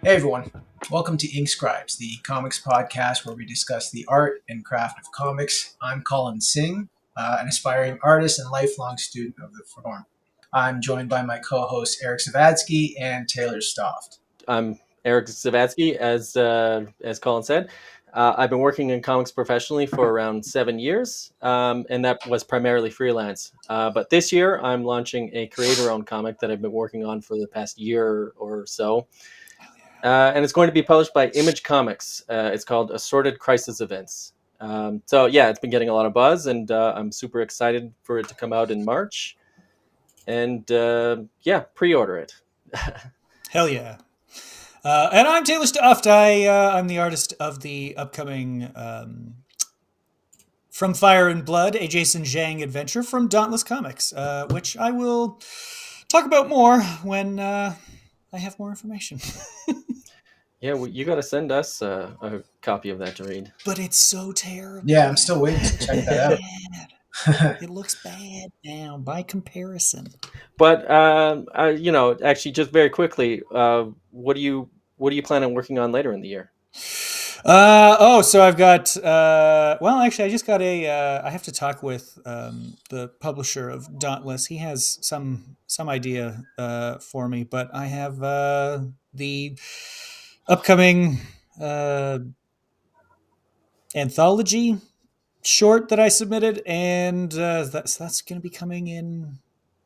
Hey everyone, welcome to Ink Scribes, the comics podcast where we discuss the art and craft of comics. I'm Colin Singh, an aspiring artist and lifelong student of the form. I'm joined by my co-hosts Eric Zawadzki and Taylor Stauft. I'm Eric Zawadzki, as Colin said. I've been working in comics professionally for around 7 years, and that was primarily freelance. But this year, I'm launching a creator-owned comic that I've been working on for the past year or so, and it's going to be published by Image Comics. It's called Assorted Crisis Events. It's been getting a lot of buzz, and I'm super excited for it to come out in March. And pre-order it. Hell yeah. And I'm Taylor Stauft. I'm the artist of the upcoming From Fire and Blood, a Jason Zhang adventure from Dauntless Comics, which I will talk about more when I have more information. Yeah, you got to send us a copy of that to read. But it's so terrible. Yeah, I'm still waiting to check that out. It looks bad now by comparison. But actually, just very quickly, what do you plan on working on later in the year? So I've got. Actually, I just got I have to talk with the publisher of Dauntless. He has some idea for me, but I have the upcoming anthology short that I submitted, and that's going to be coming in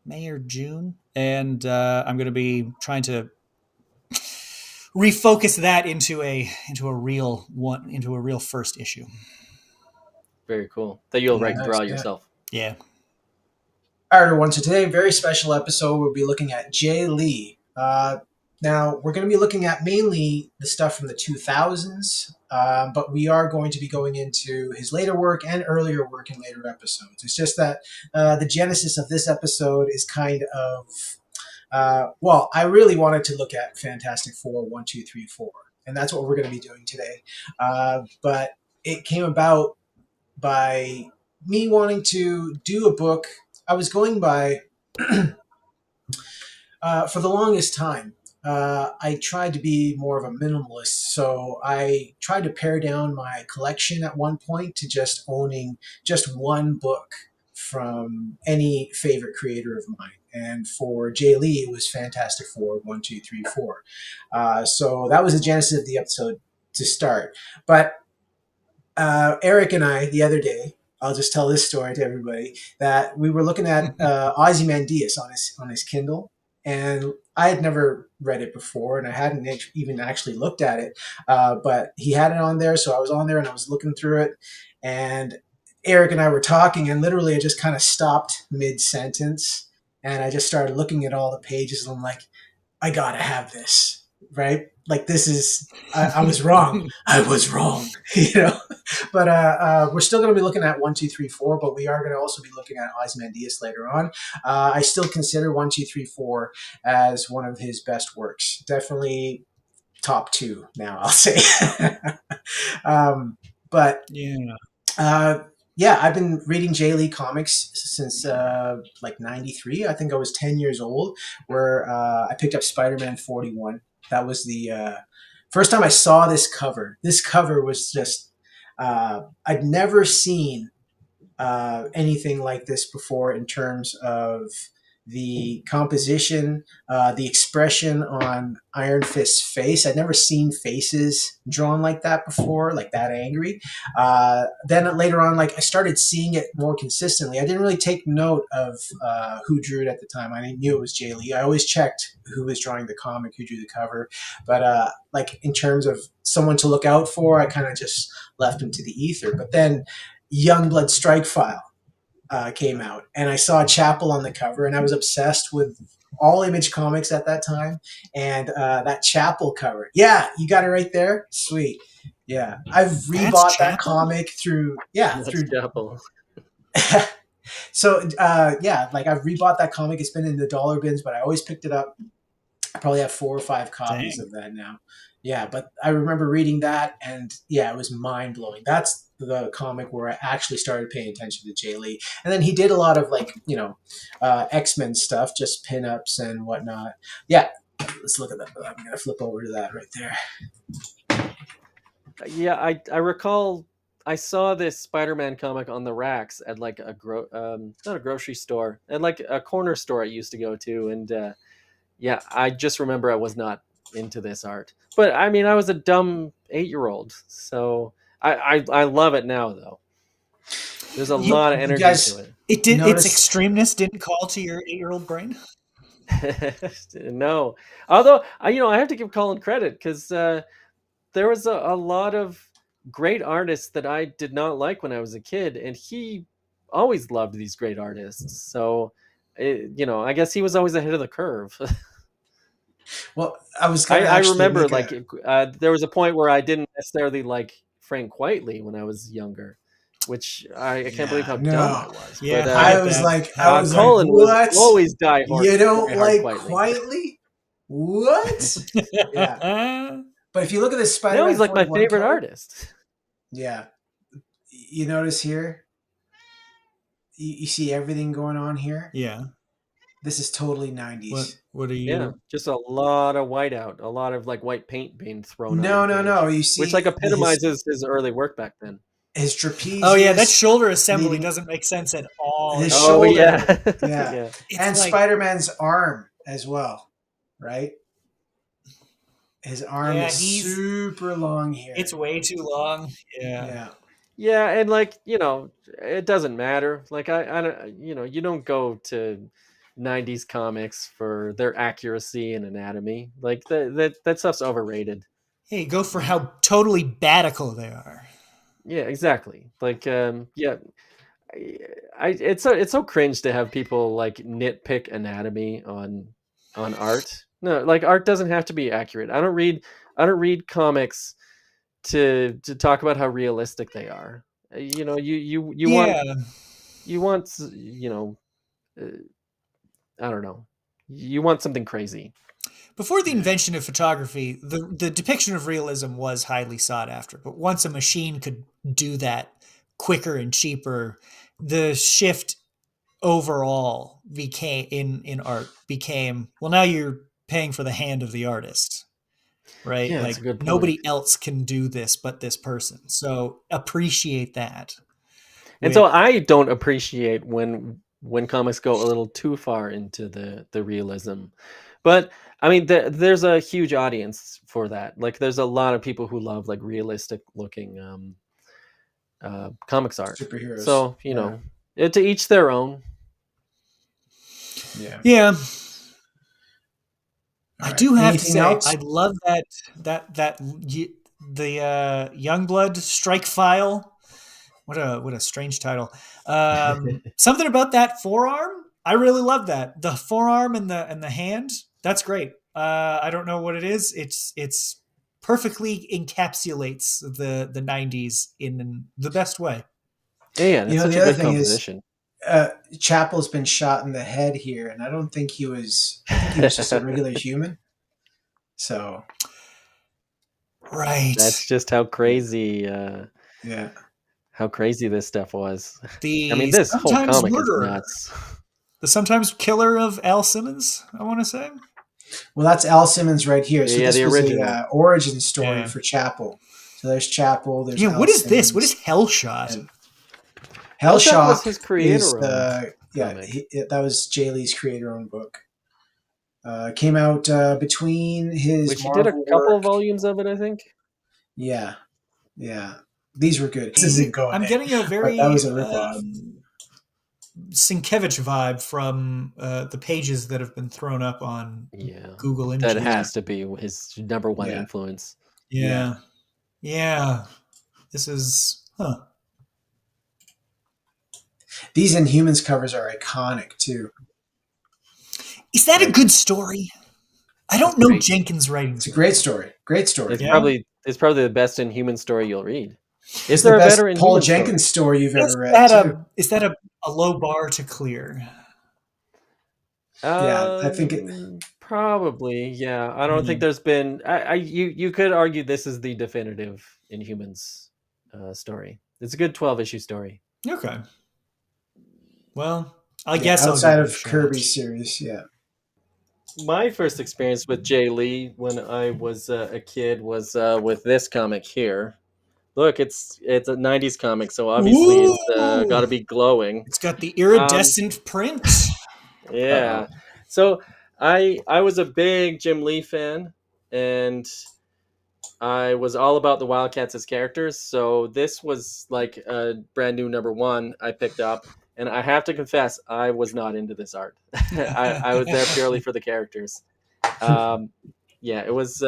May or June, and I'm going to be trying to refocus that into a real first issue. Very cool. That you'll write and draw yourself. Yeah. All right, everyone. So today, very special episode. We'll be looking at Jae Lee. Now, we're going to be looking at mainly the stuff from the 2000s, but we are going to be going into his later work and earlier work in later episodes. It's just that the genesis of this episode is kind of, I really wanted to look at Fantastic Four 1, 2, 3, 4, and that's what we're going to be doing today. But it came about by me wanting to do a book. I was going by, for the longest time, I tried to be more of a minimalist, so I tried to pare down my collection at one point to just owning just one book from any favorite creator of mine. And for Jae Lee, it was Fantastic Four 1, 2, 3, 4. So that was the genesis of the episode to start. But Eric and I, the other day, I'll just tell this story to everybody, that we were looking at Ozymandias on his Kindle. And I had never read it before, and I hadn't even actually looked at it. But he had it on there, so I was on there, and I was looking through it. And Eric and I were talking, and literally I just kind of stopped mid-sentence, and I just started looking at all the pages, and I'm like, I gotta have this, right? Like, this is, I was wrong. I was wrong, But we're still going to be looking at 1, 2, 3, 4, but we are going to also be looking at Ozymandias later on. I still consider 1, 2, 3, 4 as one of his best works. Definitely top 2 now, I'll say. I've been reading Jae Lee comics since like 93. I think I was 10 years old, where I picked up Spider-Man 41. That was the first time I saw this cover. This cover was just, I'd never seen anything like this before in terms of the composition, the expression on Iron Fist's face. I'd never seen faces drawn like that before, like that angry. Then later on, like, I started seeing it more consistently. I didn't really take note of who drew it at the time. I knew it was Jae Lee. I always checked who was drawing the comic, who drew the cover. But like, in terms of someone to look out for, I kind of just left him to the ether. But then Youngblood Strike File came out, and I saw Chapel on the cover, and I was obsessed with all Image Comics at that time, and that Chapel cover. Yeah, you got it right there. Sweet. Yeah, I've rebought that comic through Chapel. So like, I've rebought that comic. It's been in the dollar bins, but I always picked it up. I probably have 4 or 5 copies of that now. Yeah, but I remember reading that, and yeah, it was mind-blowing. That's the comic where I actually started paying attention to Jae Lee. And then he did a lot of, like, X-Men stuff, just pinups and whatnot. Yeah, Let's look at that. I'm gonna flip over to that right there. Yeah, I recall I saw this Spider-Man comic on the racks at like not a grocery store, at like a corner store I used to go to, and yeah, I just remember I was not into this art. But I mean, I was a dumb 8-year-old, so I love it now though. There's a lot of You energy to guys it. Its notice extremeness didn't call to your 8-year-old brain. No, although I have to give Colin credit because there was a lot of great artists that I did not like when I was a kid, and he always loved these great artists. So, I guess he was always ahead of the curve. well, I was gonna I actually remember make like a there was a point where I didn't necessarily like Frank Quitely when I was younger, which I can't believe yeah, how dumb no. I was. Yeah, But I get that. I was like, Colin was what? always You don't die hard like Quitely. Quietly? What? Yeah. But if you look at this Now Spider-Man he's like my 41 favorite cover, artist. yeah, you notice here, you see everything going on here. Yeah. This is totally 90s. What are Yeah, you? just a lot of whiteout, a lot of like white paint being thrown on No, the no, no. page, You which see like epitomizes his early work back then. his Oh yeah, that trapezius shoulder assembly leading doesn't make sense at all. his Oh shoulder, yeah, yeah, yeah, It's and like, Spider-Man's arm as well, right? His arm yeah, is super long here. it's way too long. Yeah. Yeah. yeah, and like it doesn't matter. Like I don't, you don't go to '90s comics for their accuracy and anatomy. Like that stuff's overrated. Hey, go for how totally badical they are. Yeah, exactly. Like yeah, it's so cringe to have people like nitpick anatomy on art. No, like art doesn't have to be accurate. I don't read comics to talk about how realistic they are. You want Yeah. you want uh, I don't know. You want something crazy. Before the invention of photography, the depiction of realism was highly sought after. But once a machine could do that quicker and cheaper, the shift overall became in art became, well, now you're paying for the hand of the artist, right? Yeah, that's Like a good point. nobody else can do this but this person. So appreciate that. And so With I don't appreciate when comics go a little too far into the realism. But I mean, there's a huge audience for that. Like, there's a lot of people who love like realistic looking comics art. Superheroes. So to each their own. Yeah. yeah, I All right. do have to Anything say, else? I love the Youngblood Strike File. What a strange title. Something about that forearm. I really love that. The forearm and the hand. That's great. I don't know what it is. It's perfectly encapsulates the 90s in the best way. Yeah, that's such The a other good thing is, composition. Chapel's been shot in the head here, and I don't think he was. I think he was just a regular human. So Right. That's just how crazy yeah, how crazy this stuff was. I The mean, this whole sometimes comic is murderer. nuts. The sometimes killer of Al Simmons, I want to say. well, that's Al Simmons right here. So Yeah, this the was original. a origin story Yeah. for Chapel. So there's Chapel. There's Yeah, Al what is this? What Simmons, is Hellshot? and Hellshot was Hellshock his creator is comic. that was Jae Lee's creator-owned book. Came out between his Which he did a Marvel couple of work. volumes of it, I think. Yeah, yeah, these were good. This isn't going I'm in, getting a but very that was a ripoff. Sienkiewicz vibe from the pages that have been thrown up on Yeah, Google Images. that has to be his number one Yeah. influence. Yeah. Yeah. This is, huh. These Inhumans covers are iconic too. Is that a good story? I don't know Great. Jenkins' writing. It's a great story. Great story. It's Yeah. probably the best Inhuman story you'll read. It's Is the there a best better Paul Inhuman Jenkins story you've Is ever read that too. a low bar to clear? story? Yeah, I think it. Probably. Yeah, I don't think there's been. You could argue this is the definitive Inhumans story. It's a good 12-issue story. Okay. Well, I guess outside I'll give it of a shot. Kirby's series, yeah. My first experience with Jae Lee when I was a kid was with this comic here. Look, it's a '90s comic, so obviously it's got Ooh, to be glowing. it's got the Um, iridescent print. yeah. Uh-oh. So I was a big Jim Lee fan, and I was all about the Wildcats as characters. So this was like a brand new number one I picked up, and I have to confess I was not into this art. I was there purely for the characters. Um, yeah, it was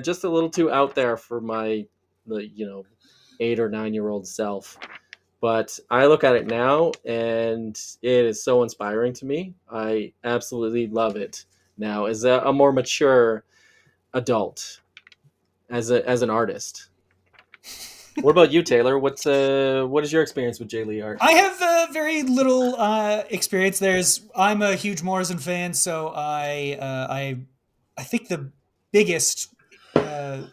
just a little too out there for my, 8 or 9 year old self. But I look at it now, and it is so inspiring to me. I absolutely love it now as a more mature adult, as an artist. What about you, Taylor? What is your experience with Jay Lee art? I have very little experience. I'm a huge Morrison fan, so I think the biggest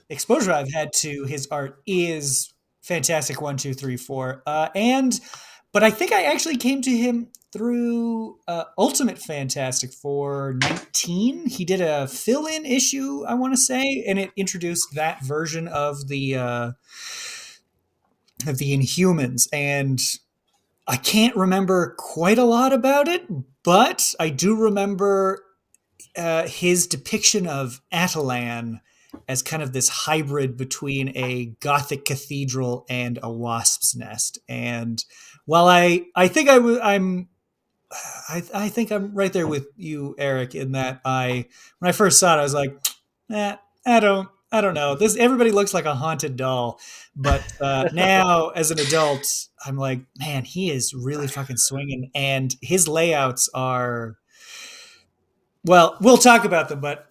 exposure I've had to his art is Fantastic 1, 2, 3, 4, and but I think I actually came to him through Ultimate Fantastic Four 19. He did a fill-in issue, I want to say, and it introduced that version of the Inhumans, and I can't remember quite a lot about it, but I do remember his depiction of Atalan as kind of this hybrid between a Gothic cathedral and a wasp's nest. And while I think I think I'm right there with you, Eric, in that when I first saw it, I was like, I don't know. This everybody looks like a haunted doll, but now as an adult, I'm like, man, he is really fucking swinging, and his layouts are. Well, we'll talk about them, but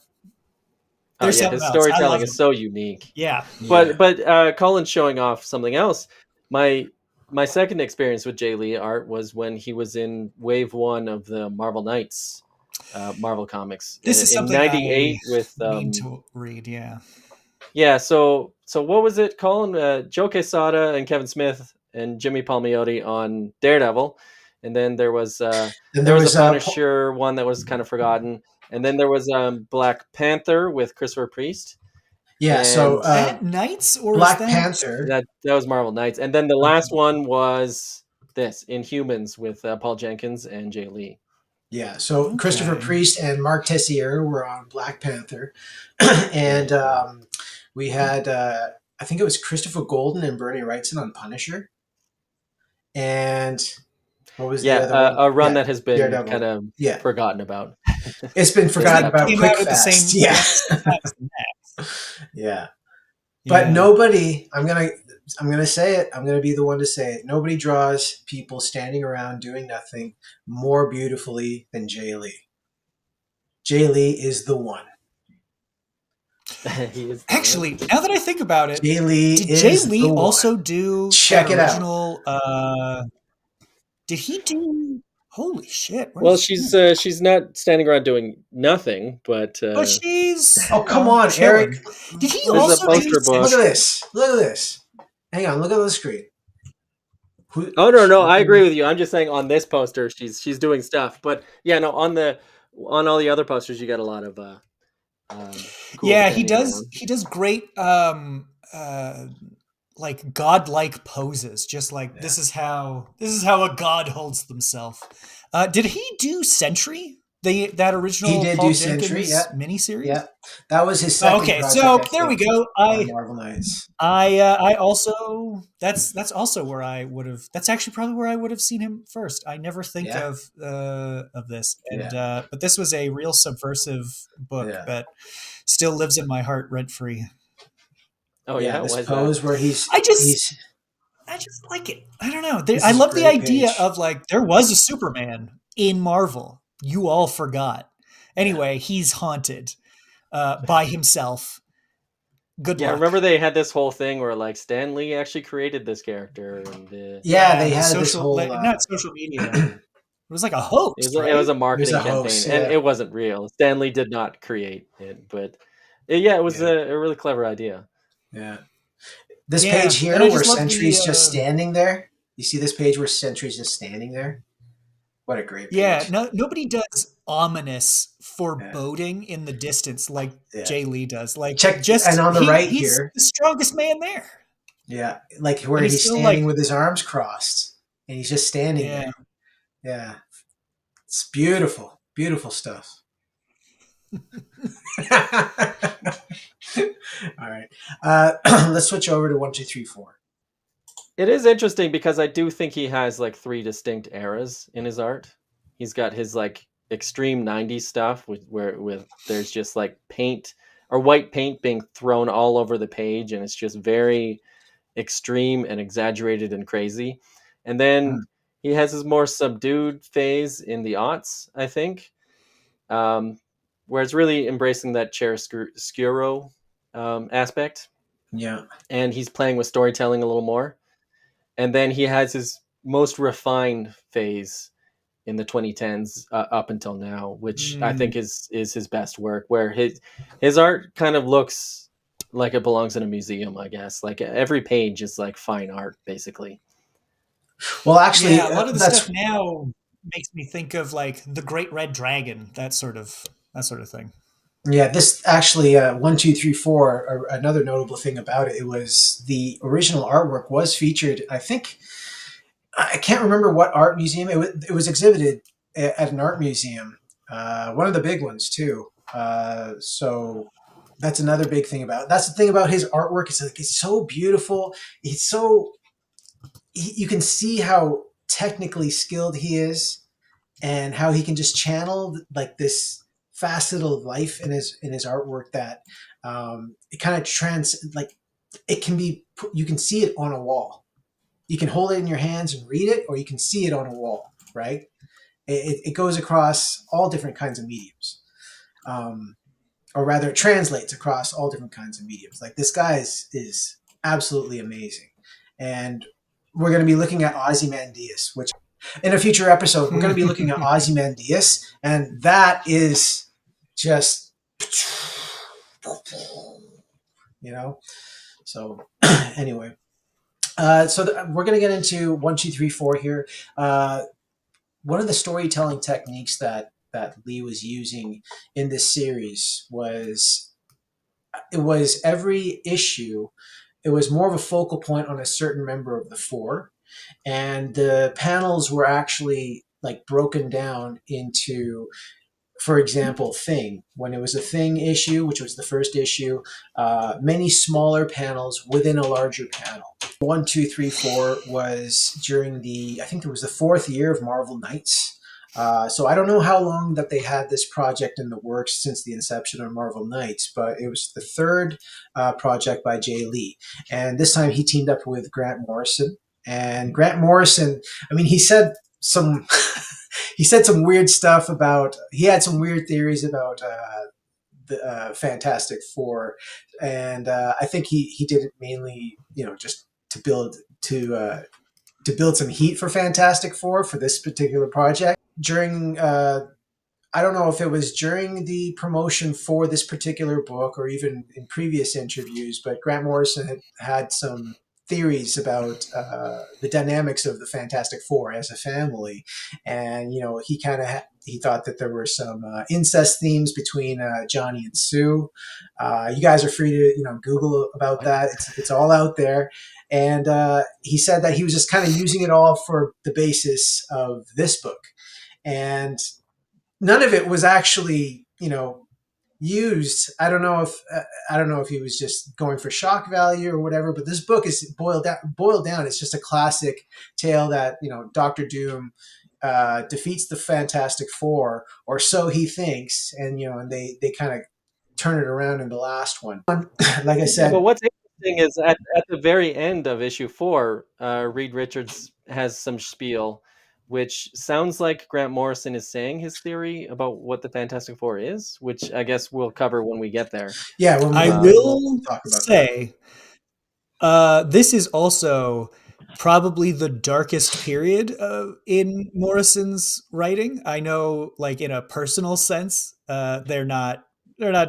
Oh there's yeah, something his else. I storytelling love is them. so unique. Yeah. Yeah. But Colin's showing off something else. My my second experience with Jay Lee art was when he was in Wave One of the Marvel Knights, Marvel comics This is in something I '98 with mean to read. Yeah. yeah. So what was it, Colin? Joe Quesada and Kevin Smith and Jimmy Palmiotti on Daredevil, and then Then there there was a was Punisher one that was kind of forgotten, and then there was Black Panther with Christopher Priest, yeah. So and Is that Knights or is Black that? Panther. that was Marvel Knights, and then the last Okay. one was this Inhumans with Paul Jenkins and Jay Lee. Yeah. So Christopher Okay. Priest and Mark Tessier were on Black Panther, Yeah, and we had I think it was Christopher Golden and Bernie Wrightson on Punisher, and what was the yeah, other one? a run Yeah, that has been kind Daredevil. of Yeah, forgotten about. it's been Because Isn't they forgotten that about came funny? quick out at the fast. same Yeah, same time as the Knights. yeah. But Yeah. nobody, I'm gonna say it. I'm gonna be the one to say it. Nobody draws people standing around doing nothing more beautifully than Jay Lee. Jay Lee is the one. He is the one. Actually, now that I think about it, Jay Lee did Jay is the Lee one. also do that Check it out. original? Did he do? Holy shit! Well, Where's? she's not standing around doing nothing, but But she's Oh, come on, Eric. chilling. Did he there's a also do poster Look book. at Sentry? this. Look at this. Hang on. Look at the screen. Who, Oh no, I agree with you. I'm just saying on this poster, she's doing stuff, but yeah, no, on all the other posters, you got a lot of cool Yeah, standing around. he does great like godlike poses. Just like Yeah. this is how a god holds themselves. Did he do Sentry? That He original did Paul do Sentry. Jenkins Yeah. miniseries? Yeah. That was his Oh, second okay, project, so I there we think, go. on Marvel Knights. I also that's also where I would have. That's actually probably where I would have seen him first. I never think Yeah. of this, and Yeah. but this was a real subversive book Yeah. that still lives in my heart rent free. Oh Yeah. yeah, This why is that? pose where I just like it. I don't know. this I is a love the great idea page. of like there was a Superman in Marvel. You all forgot. Anyway, he's haunted by himself. Good Yeah, luck. remember they had this whole thing where like Stan Lee actually created this character, and Yeah, they the had this social, whole. not social media. It was like a it hoax, was right? it was a It was marketing a campaign, hoax. and Yeah. it wasn't real. Stan Lee did not create it, but yeah, it was Yeah. a really clever idea. Yeah. This page Yeah, and here I where just love Sentry's the. just standing there. You see this page where Sentry's just standing there? What a great Yeah, page. no, nobody does ominous Yeah. foreboding in the distance, like Yeah. Jae Lee does. Like, Check, and just on the right he's here, the strongest man there, yeah, like where and he's he's still like, standing with his arms crossed, and he's just standing yeah. there. Yeah, it's beautiful, beautiful stuff. All right, let's switch over to 1, 2, 3, 4. It is interesting because I do think he has like three distinct eras in his art. He's got his like extreme 90s stuff with there's just like paint or white paint being thrown all over the page and it's just very extreme and exaggerated and crazy. And then he has his more subdued phase in the aughts, I think, um, where it's really embracing that chiaroscuro aspect. Yeah, And he's playing with storytelling a little more. And then he has his most refined phase in the 2010s up until now, which I think Mm. is his best work, where his art kind of looks like it belongs in a museum, I guess. Like every page is like fine art, basically. well, actually, Yeah, a lot of the stuff that's now makes me think of like the Great Red Dragon, that sort of thing. yeah. This actually 1, 2, 3, 4. Another notable thing about it, it was the original artwork was featured. I think I can't remember what art museum it was exhibited at an art museum, one of the big ones too. So that's another big thing about. That's the thing about his artwork. It's like it's so beautiful. It's so you can see how technically skilled he is, and how he can just channel like this facet of life in his artwork that it kind of like it can be. You can see it on a wall. You can hold it in your hands and read it, or you can see it on a wall, right? It goes across all different kinds of mediums, um, or rather, it translates across all different kinds of mediums. Like this guy is absolutely amazing, and we're going to be looking at Ozymandias, which in a future episode we're going to be looking at Ozymandias, and that is just you know. So anyway, we're going to get into 1, 2, 3, 4 here. One of the storytelling techniques that Lee was using in this series was it was every issue. It was more of a focal point on a certain member of the four, and the panels were actually like broken down into, for example, Thing. When it was a Thing issue, which was the first issue, many smaller panels within a larger panel. 1, 2, 3, 4 was during I think it was the fourth year of Marvel Knights. So I don't know how long that they had this project in the works since the inception of Marvel Knights, but it was the third project by Jae Lee. And this time he teamed up with Grant Morrison. And Grant Morrison, I mean, he said some he said some weird stuff about. He had some weird theories about the Fantastic Four, and I think he did it mainly, just to build some heat for Fantastic Four for this particular project. During I don't know if it was during the promotion for this particular book or even in previous interviews, but Grant Morrison had some theories about the dynamics of the Fantastic Four as a family, and he kind of he thought that there were some incest themes between Johnny and Sue. You guys are free to Google about that. It's all out there. And he said that he was just kind of using it all for the basis of this book, and none of it was actually used. I don't know if he was just going for shock value or whatever, but this book is boiled down. It's just a classic tale that Doctor Doom defeats the Fantastic Four, or so he thinks, and and they kind of turn it around in the last one. Like I Yeah, but said, what's interesting is at the very end of issue 4, Reed Richards has some spiel, which sounds like Grant Morrison is saying his theory about what the Fantastic Four is, which I guess we'll cover when we get there. yeah, when we I get there, we'll will talk about that. say this is also probably the darkest period in Morrison's writing. I know, like in a personal sense, they're not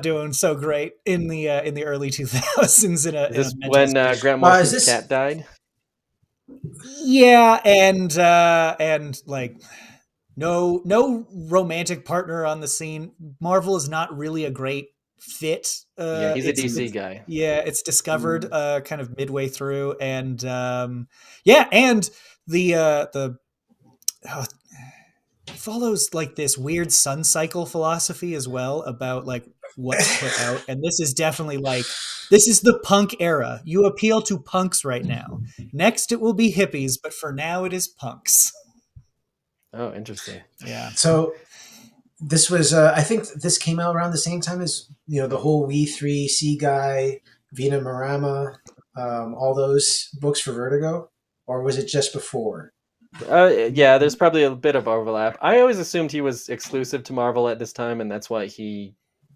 doing so great in the early 2000s Is in a this mental when space. Grant Is Morrison's this? cat died? Yeah, and like no romantic partner on the scene. Marvel is not really a great fit. Yeah, he's a DC It's guy. yeah, it's discovered kind of midway through, and yeah, and the oh, he follows like this weird sun cycle philosophy as well about like what's put out, and this is definitely like this is the punk era. You appeal to punks right now. Next, it will be hippies, but for now, it is punks. Oh, interesting. Yeah. So this was, I think this came out around the same time as the whole We Three, Sea Guy, Vina Marama, all those books for Vertigo, or was it just before? Yeah, there's probably a bit of overlap. I always assumed he was exclusive to Marvel at this time, and that's why he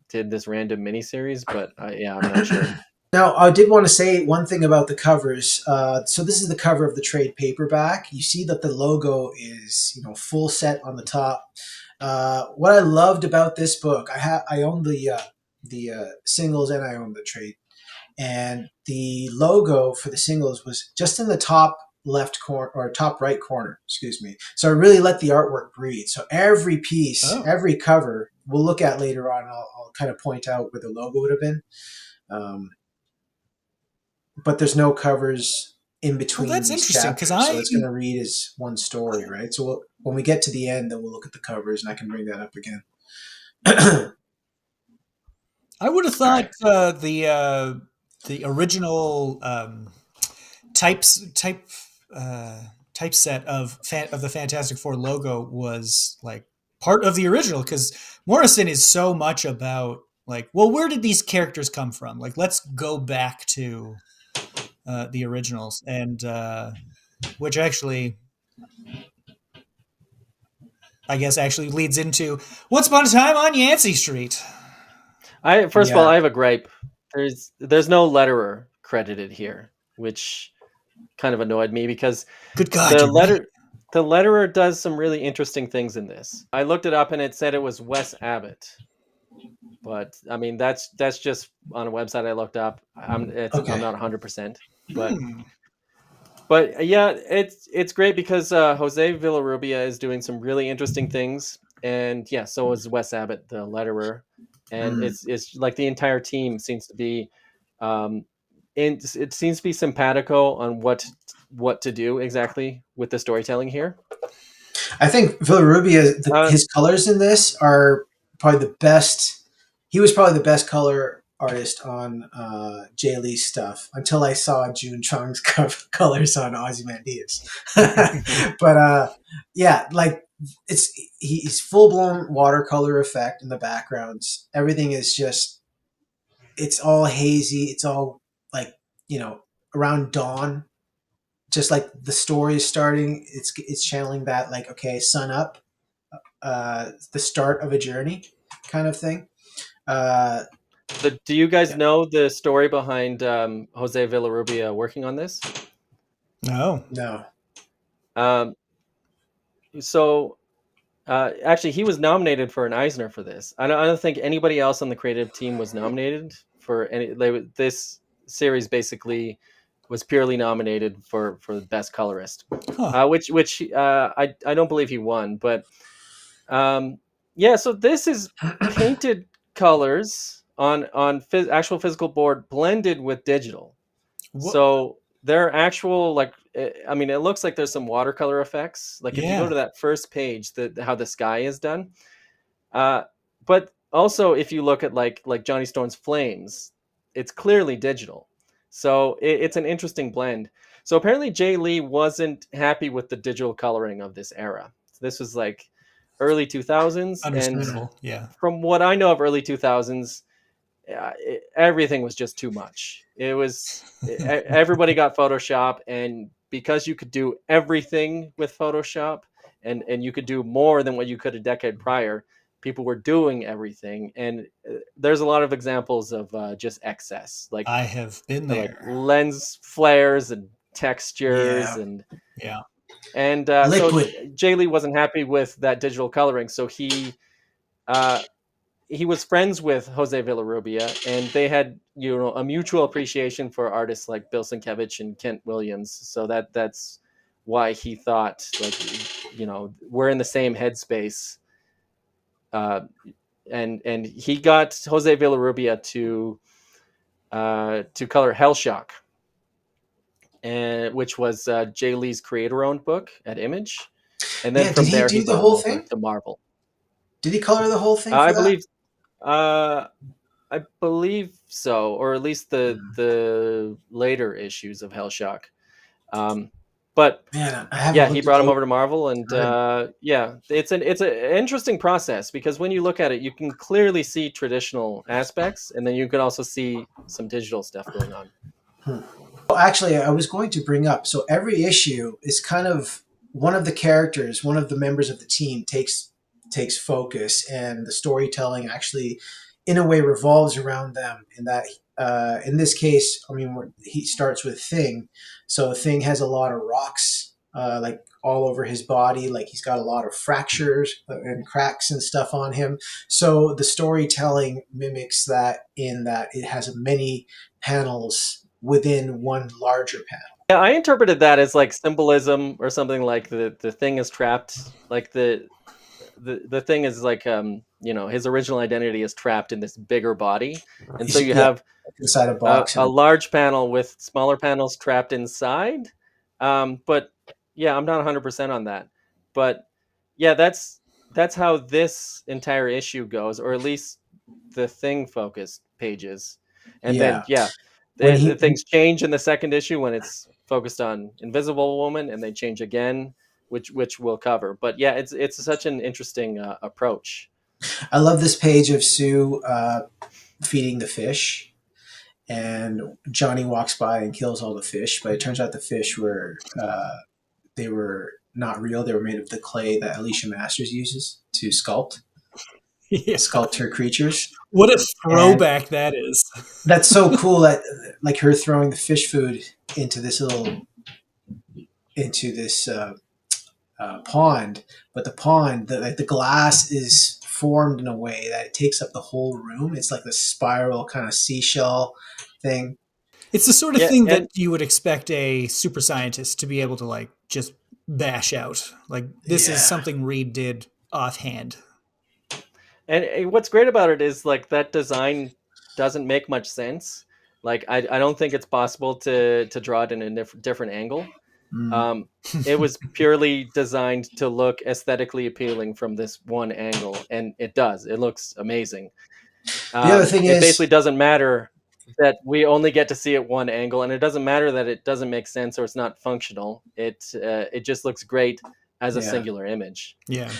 did this random miniseries. But yeah, I'm not sure. Now, I did want to say one thing about the covers. So this is the cover of the trade paperback. You see that the logo is, full set on the top. What I loved about this book, I own the singles and I own the trade, and the logo for the singles was just in the top left corner or top right corner, excuse me. So I really let the artwork breathe. So every piece, Oh. every cover, we'll look at later on. I'll kind of point out where the logo would have been. But there's no covers in between that's these interesting because chapters, so it's going to read as one story, right? So when we get to the end, then we'll look at the covers, and I can bring that up again. I would have thought Right. the original type typeset of the Fantastic Four logo was like part of the original because Morrison is so much about like, well, where did these characters come from? Like, let's go back to the originals, and which actually, I guess, actually leads into Once Upon a Time on Yancey Street. First of all, Yeah. I have a gripe. There's no letterer credited here, which kind of annoyed me because Good God, the you're right. the letterer does some really interesting things in this. I looked it up and it said it was Wes Abbott, but I mean that's just on a website I looked up. I'm Okay. not 100%, but Hmm. yeah, it's great because Jose Villarrubia is doing some really interesting things, and yeah, so is Wes Abbott, the letterer, and Mm. it's like the entire team seems to be, um, it seems to be simpatico on what to do exactly with the storytelling here. I think Villarubia, Uh, his colors in this are probably the best. He was probably the best color artist on Jae Lee's stuff until I saw June Chong's colors on Ozymandias. But yeah, like he's full blown watercolor effect in the backgrounds. Everything is just it's all hazy. It's all like around dawn, just like the story is starting. It's channeling that like okay, sun up, the start of a journey, kind of thing. Uh, do you guys yeah. know the story behind Jose Villarrubia working on this? No. No. Um, so actually, he was nominated for an Eisner for this. I don't think anybody else on the creative team was nominated for any. This series basically was purely nominated for the best colorist, Huh. which I don't believe he won. But yeah, so this is painted colors on actual physical board blended with digital. What? So there are actual like I mean, it looks like there's some watercolor effects. Like if you go Yeah. to that first page, how the sky is done. Uh, but also if you look at like Johnny Storm's Flames, it's clearly digital. So it's an interesting blend. So apparently Jae Lee wasn't happy with the digital coloring of this era. This was like early 2000s, and Mm. Understandable. Yeah. from what I know of early 2000s, everything was just too much. Everybody got Photoshop, and because you could do everything with Photoshop, and you could do more than what you could a decade prior, people were doing everything, and there's a lot of examples of just excess, I have been like there. lens flares and textures, Yeah. and so Liquid. Jay Lee wasn't happy with that digital coloring, so uh, he was friends with Jose Villarrubia, and they had a mutual appreciation for artists like Bill Sienkiewicz and Kent Williams. So that's why he thought, like, we're in the same headspace. And he got Jose Villarrubia to color Hellshock, and which was Jae Lee's creator-owned book at Image, and then Yeah, did from he there he do the brought him whole over thing? to Marvel. Did he color the whole thing I for that? believe, I believe so, or at least the later issues of Hellshock. Um, but Man, I haven't yeah, he looked at brought him those. over to Marvel, and Good. yeah, it's an interesting process, because when you look at it, you can clearly see traditional aspects, and then you can also see some digital stuff going on. Hmm. Well, actually, I was going to bring up. So every issue is kind of one of the characters, one of the members of the team takes focus, and the storytelling actually, in a way, revolves around them. In that, in this case, I mean, he starts with Thing, so Thing has a lot of rocks, like all over his body. Like he's got a lot of fractures and cracks and stuff on him. So the storytelling mimics that in that it has many panels within one larger panel. Yeah, I interpreted that as like symbolism or something, like the thing is trapped, like the thing is like, his original identity is trapped in this bigger body, and so you Yeah, have inside a box a and large panel with smaller panels trapped inside. But yeah, I'm not 100% on that. But yeah, that's how this entire issue goes, or at least the thing focused pages. And then yeah. yeah, When the he things change in the second issue when it's focused on Invisible Woman, and they change again, which we'll cover. But yeah, it's such an interesting approach. I love this page of Sue feeding the fish, and Johnny walks by and kills all the fish, but it turns out the fish were they were not real. They were made of the clay that Alicia Masters uses to Yeah. sculpt her creatures. What a And throwback that is. that's so cool that like her throwing the fish food into this little into this pond, but the pond, like the glass is formed in a way that it takes up the whole room. It's like the spiral kind of seashell thing. It's the sort of Yeah, thing that and you would expect a super scientist to be able to like just bash out. Like this is Yeah. something Reed did offhand. And what's great about it is, like, that design doesn't make much sense. Like, I don't think it's possible to draw it in a different angle. Mm. Um, it was purely designed to look aesthetically appealing from this one angle, and it does. It looks amazing. The other thing It basically is, doesn't matter that we only get to see it one angle, and it doesn't matter that it doesn't make sense or it's not functional. It just looks great as a yeah. singular image. Yeah.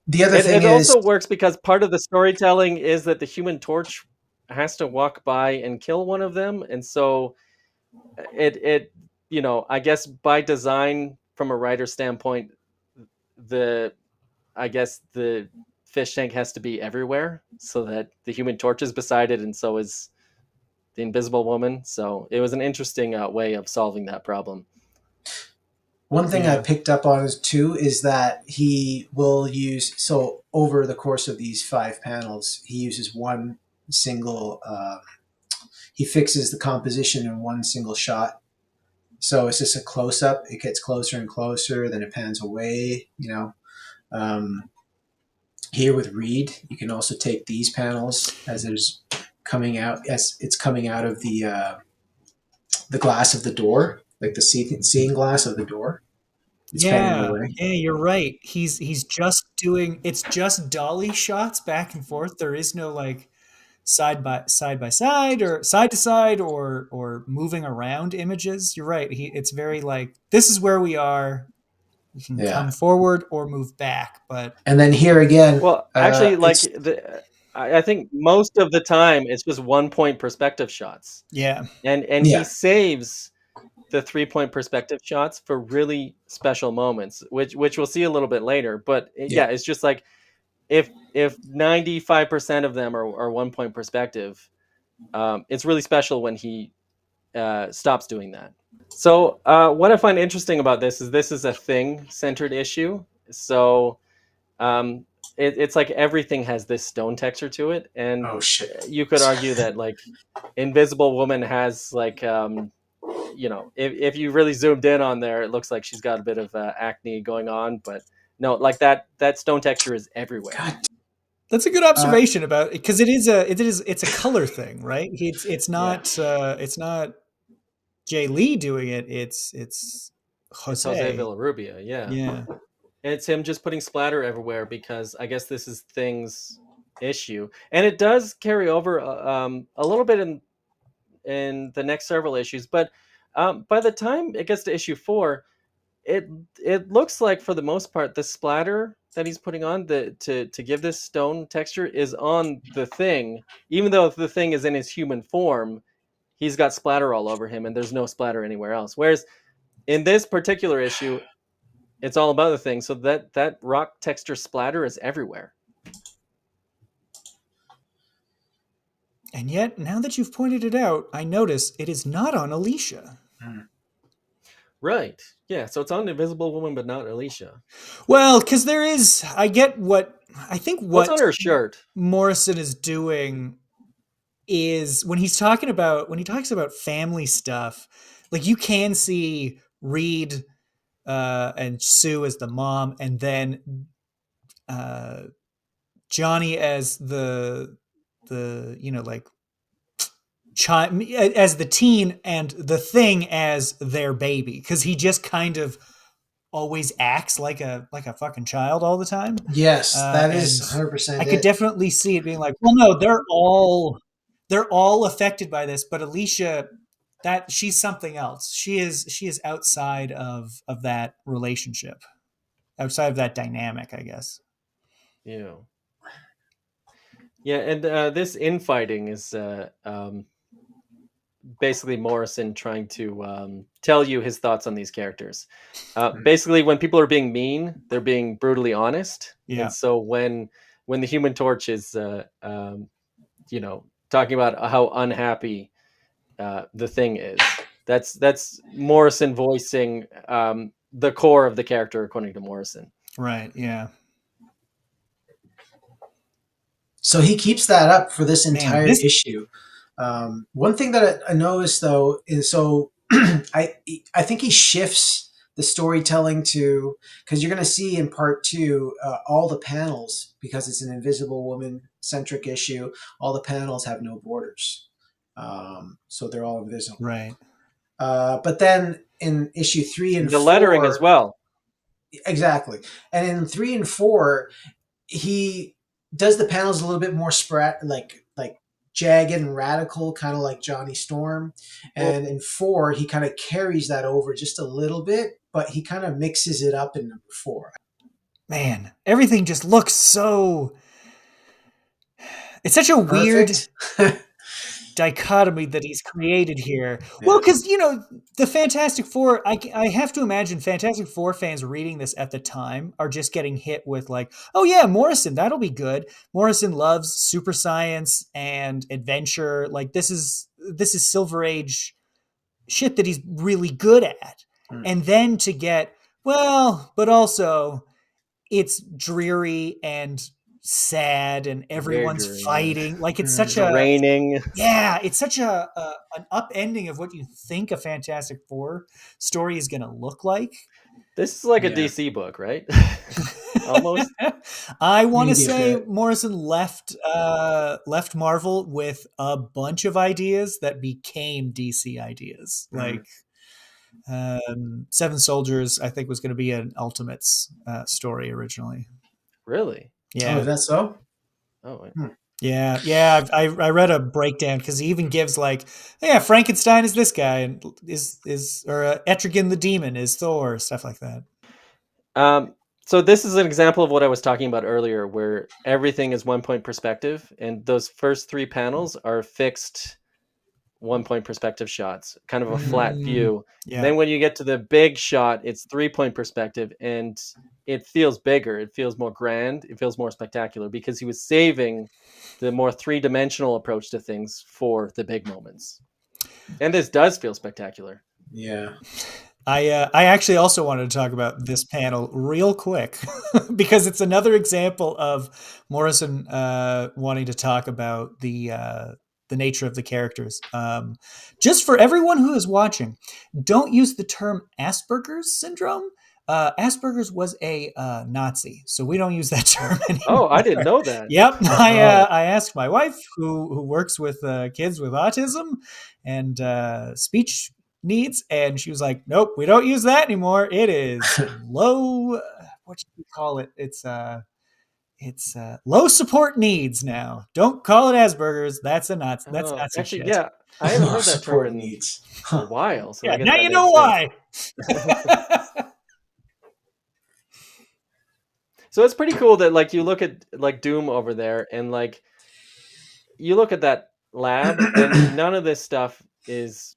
The other It thing is, also works because part of the storytelling is that the Human Torch has to walk by and kill one of them, and so it I guess by design, from a writer standpoint, the I guess the fish tank has to be everywhere so that the Human Torch is beside it, and so is the Invisible Woman. So it was an interesting way of solving that problem. one thing I Yeah. picked up on is too is that he will use so over the course of these 5 panels, he uses one single. He fixes the composition in one single shot. So it's just a close up. It gets closer and closer, then it pans away. Um, here with Reed, you can also take these panels as there's coming out as it's coming out of the glass of the door, like the seeing glass of the door. It's panning Yeah, away. yeah, you're right. He's just doing it's just dolly shots back and forth. There is no like side by side or side to side or moving around images. You're right. It's very like this is where we are. We can Yeah, come forward or move back, but and then here again, Well, actually, like, it's I think most of the time it's just 1 point perspective shots, yeah. and he yeah, saves the 3 point perspective shots for really special moments, which we'll see a little bit later. But yeah. yeah, it's just like, if 95% of them are 1 point perspective, it's really special when he stops doing that. So what I find interesting about this is a thing centered issue. So um, it's like everything has this stone texture to it, and Oh shit. you could argue that, like, Invisible Woman has, like, if you really zoomed in on there, it looks like she's got a bit of acne going on, but no, like that stone texture is everywhere. God. That's a good observation about it, because it's a color thing, right? Yeah, It's not Jae Lee doing it. It's it's Jose Jose. Villarrubia. Yeah, Yeah. and it's him just putting splatter everywhere because I guess this is Thing's issue, and it does carry over a little bit in the next several issues. But by the time it gets to issue 4, it it looks like for the most part the splatter that he's putting on to give this stone texture is on the Thing, even though the Thing is in his human form. He's got splatter all over him, and there's no splatter anywhere else. Whereas in this particular issue, it's all about the Thing. So that rock texture splatter is everywhere. And yet, now that you've pointed it out, I notice it is not on Alicia. Right. Yeah. So it's on Invisible Woman, but not Alicia. Well, because there is, I get I think What's on what her shirt? Morrison is doing is when he talks about family stuff, like you can see Reed and Sue as the mom, and then Johnny as the like as the teen, and the Thing as their baby, because he just kind of always acts like a fucking child all the time. Yes, that And is 100% I could it. definitely see it being like, well, no, they're all affected by this, but Alicia, that she's something else. She is outside of that relationship, outside of that dynamic, I guess. Yeah. Yeah, and this infighting is basically Morrison trying to tell you his thoughts on these characters. Basically, when people are being mean, they're being brutally honest. Yeah. And so when the Human Torch is, talking about how unhappy the Thing is, that's Morrison voicing the core of the character, according to Morrison. Right. Yeah. So he keeps that up for this entire this issue. One thing that I noticed though is so I think he shifts the storytelling to, because you're going to see in part 2 all the panels, because it's an Invisible Woman centric issue. All the panels have no borders, so they're all invisible. Right. But then in issue 3 and The 4, lettering as well. Exactly, and in 3 and 4, he does the panels a little bit more like jagged and radical, kind of like Johnny Storm. And in 4, he kind of carries that over just a little bit, but he kind of mixes it up in number 4. Man, everything just looks so. It's such a weird dichotomy that he's created here. Yeah. Well, because the Fantastic Four, I have to imagine Fantastic Four fans reading this at the time are just getting hit with like, oh yeah, Morrison, that'll be good. Morrison loves super science and adventure. Like this is Silver Age shit that he's really good at. And then to get, well, but also it's dreary and sad and everyone's fighting. Yeah. Like it's such raining. Yeah, it's such an upending of what you think a Fantastic Four story is going to look like. This is like a DC book, right? Almost. I want to say Morrison left Marvel with a bunch of ideas that became DC ideas. Like Seven Soldiers, I think, was going to be an Ultimates story originally. Really? Yeah. Oh, is that so? Oh. Yeah. I read a breakdown because he even gives like, yeah, Frankenstein is this guy, and or Etrigan the Demon is Thor, stuff like that. So this is an example of what I was talking about earlier, where everything is 1-point perspective, and those first 3 panels are fixed 1-point perspective shots, kind of a flat view. Yeah. Then when you get to the big shot, it's 3-point perspective, and it feels bigger. It feels more grand. It feels more spectacular because he was saving the more 3-dimensional approach to things for the big moments. And this does feel spectacular. Yeah. I actually also wanted to talk about this panel real quick because it's another example of Morrison wanting to talk about the the nature of the characters. Just for everyone who is watching, don't use the term Asperger's syndrome. Asperger's was a Nazi, so we don't use that term anymore. Oh, I didn't know that. Yep, Oh, I asked my wife who works with kids with autism and speech needs, and she was like, "Nope, we don't use that anymore. It is low. What should we call it? It's low support needs now. Don't call it Asperger's. That's a Nazi. That's Oh, Nazi actually, shit. yeah, I haven't oh, heard that term support in needs. a Huh. while, so I Yeah, guess now that you know makes sense. why. So it's pretty cool that like you look at like Doom over there, and like you look at that lab, and none of this stuff is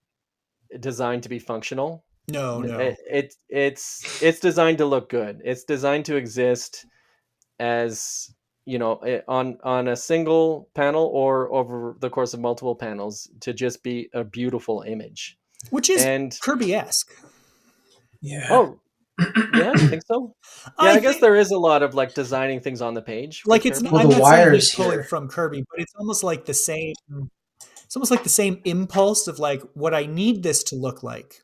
designed to be functional. No, no. It's designed to look good. It's designed to exist as, you know, on a single panel or over the course of multiple panels to just be a beautiful image. Which is And Kirby-esque. Yeah. oh, yeah, you think so? Yeah, I I guess think there is a lot of like designing things on the page with like it's. Kirby. Well, I'm the not saying he's wires pulling here. from Kirby, but it's almost like the same. It's almost like the same impulse of like what I need this to look like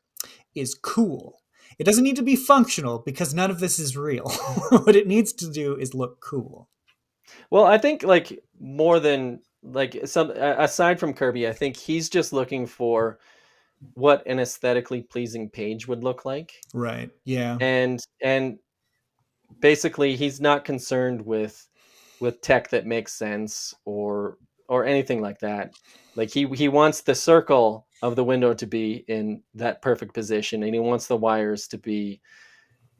is cool. It doesn't need to be functional because none of this is real. What it needs to do is look cool. Well, I think like more than like some aside from Kirby, I think he's just looking for what an aesthetically pleasing page would look like. Right. Yeah. And basically he's not concerned with tech that makes sense or anything like that. Like he wants the circle of the window to be in that perfect position, and he wants the wires to be,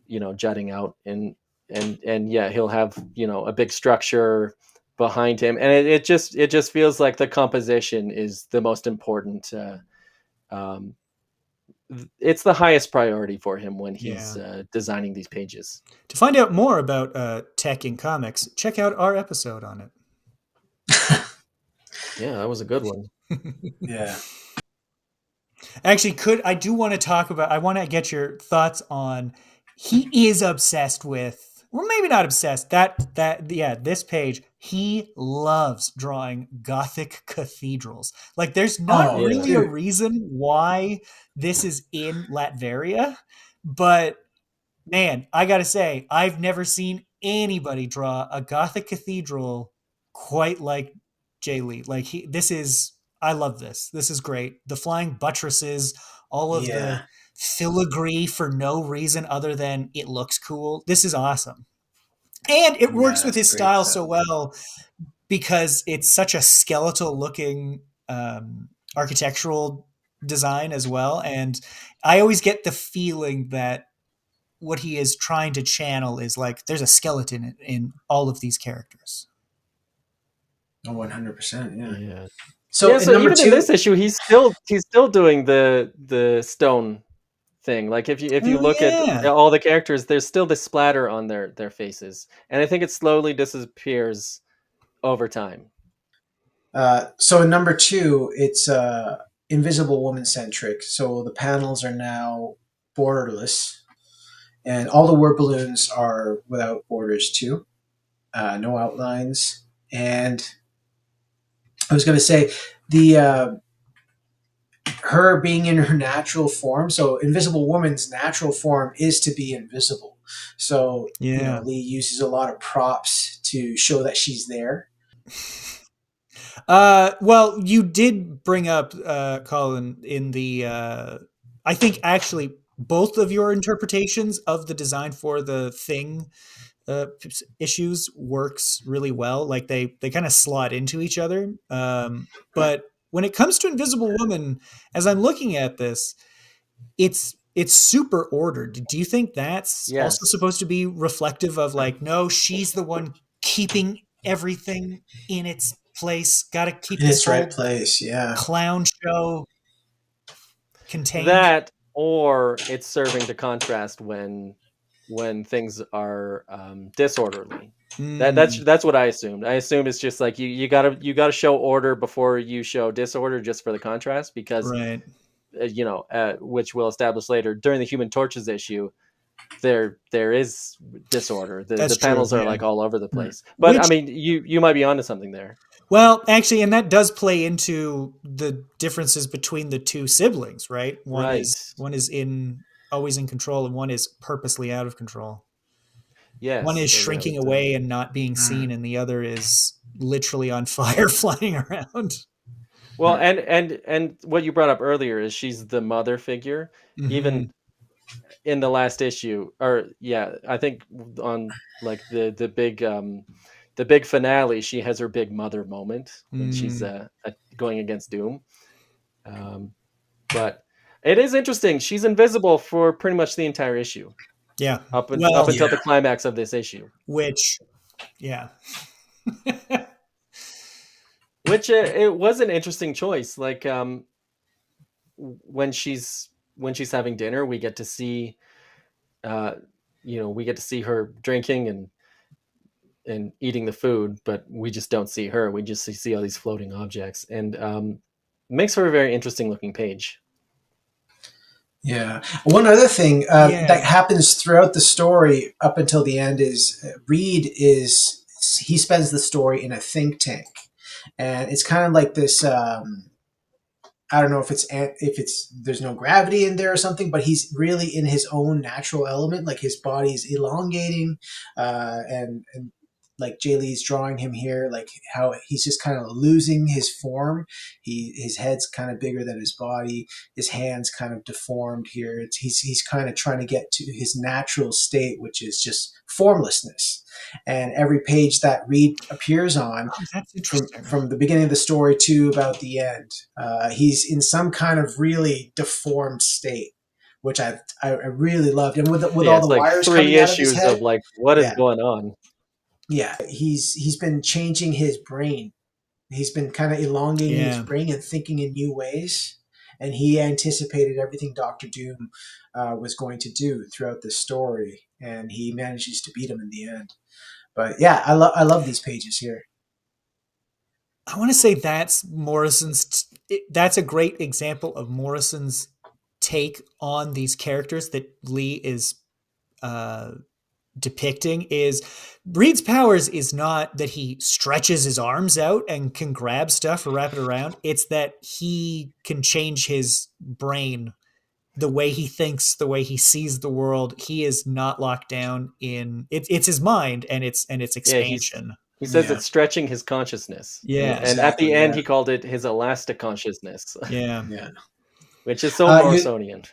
you know, jutting out, and yeah, he'll have, you know, a big structure behind him, and it just feels like the composition is the most important. Um, it's the highest priority for him when Yeah. he's designing these pages. To find out more about tech in comics, check out our episode on it. Yeah, that was a good one. Yeah. Actually, I do want to talk about, I want to get your thoughts on, he is obsessed with, or maybe not obsessed, yeah, this page, he loves drawing Gothic cathedrals. Like, there's not Oh, really a dude. reason why this is in Latveria, but man, I gotta say, I've never seen anybody draw a Gothic cathedral quite like Jae Lee. Like I love this. This is great. The flying buttresses, all of Yeah. the filigree for no reason other than it looks cool. This is awesome. And it Yeah, works with that's his great style stuff. so well because it's such a skeletal looking architectural design as well. And I always get the feeling that what he is trying to channel is like there's a skeleton in all of these characters. Oh, 100%. Yeah. Yeah. So Yeah, in so number even in two, this issue, he's still doing the stone thing. Like if you Oh look at yeah. all the characters, there's still the splatter on their faces, and I think it slowly disappears over time. so in number two, it's Invisible Woman centric. So the panels are now borderless, and all the word balloons are without borders too. No outlines, and I was going to say the her being in her natural form. So Invisible Woman's natural form is to be invisible. So Yeah. Lee uses a lot of props to show that she's there. Well, you did bring up Colin in the I think actually both of your interpretations of the design for the thing issues works really well. Like they kind of slot into each other. But when it comes to Invisible Woman, as I'm looking at this, it's super ordered. Do you think that's also Yes. supposed to be reflective of like, no, she's the one keeping everything in its place? Got to keep In this its right whole place, yeah. clown show contained. That, or it's serving to contrast when things are disorderly. That's Mm, that's what I assumed. I assume it's just like you gotta show order before you show disorder, just for the contrast, because right. which we'll establish later during the Human Torches issue. There is disorder. The That's the true. panels are Yeah. like all over the Hmm. place. But I Which mean, you might be onto something there. Well, actually, and that does play into the differences between the two siblings, right? Right. One is in always in control, and one is purposely out of control. One Yes. is So that shrinking was away and not being Mm. seen, and the other is literally on fire, flying around. well, and what you brought up earlier is she's the mother figure. Hmm. Even in the last issue, or yeah, I think on like the big finale, she has her big mother moment when she's Mm, going against Doom. Um, but it is interesting. She's invisible for pretty much the entire issue, yeah. up Well, until Yeah. the climax of this issue, which, yeah. which it was an interesting choice. Like when she's having dinner, we get to see uh, we get to see her drinking and eating the food, but we just don't see her. We just see all these floating objects, and makes for a very interesting looking page. Yeah. One other thing that Yeah. happens throughout the story up until the end is Reed is he spends the story in a think tank, and it's kind of like this. I don't know if it's there's no gravity in there or something, but he's really in his own natural element. Like his body's elongating, and like Jae Lee's drawing him here, like how he's just kind of losing his form. His head's kind of bigger than his body. His hands kind of deformed here. He's kind of trying to get to his natural state, which is just formlessness. And every page that Reed appears on, Oh, that's from interesting. from the beginning of the story to about the end. He's in some kind of really deformed state, which I really loved, and with Yeah, all the it's like wires three coming out of his issues head, of like what is yeah, going on. yeah, he's been changing his brain. He's been kind of elongating his Yeah. brain and thinking in new ways, and he anticipated everything Doctor Doom was going to do throughout the story, and he manages to beat him in the end. But yeah, I love these pages here. I want to say that's that's a great example of Morrison's take on these characters that Lee is uh, depicting. Is Reed's powers is not that he stretches his arms out and can grab stuff or wrap it around. It's that he can change his brain, the way he thinks, the way he sees the world. He is not locked down in it's his mind and it's Yeah, expansion. he says Yeah, it's stretching his consciousness, and Yes. at the exactly. end Yeah, he called it his elastic consciousness, Yeah. yeah. which is so You Morrisonian.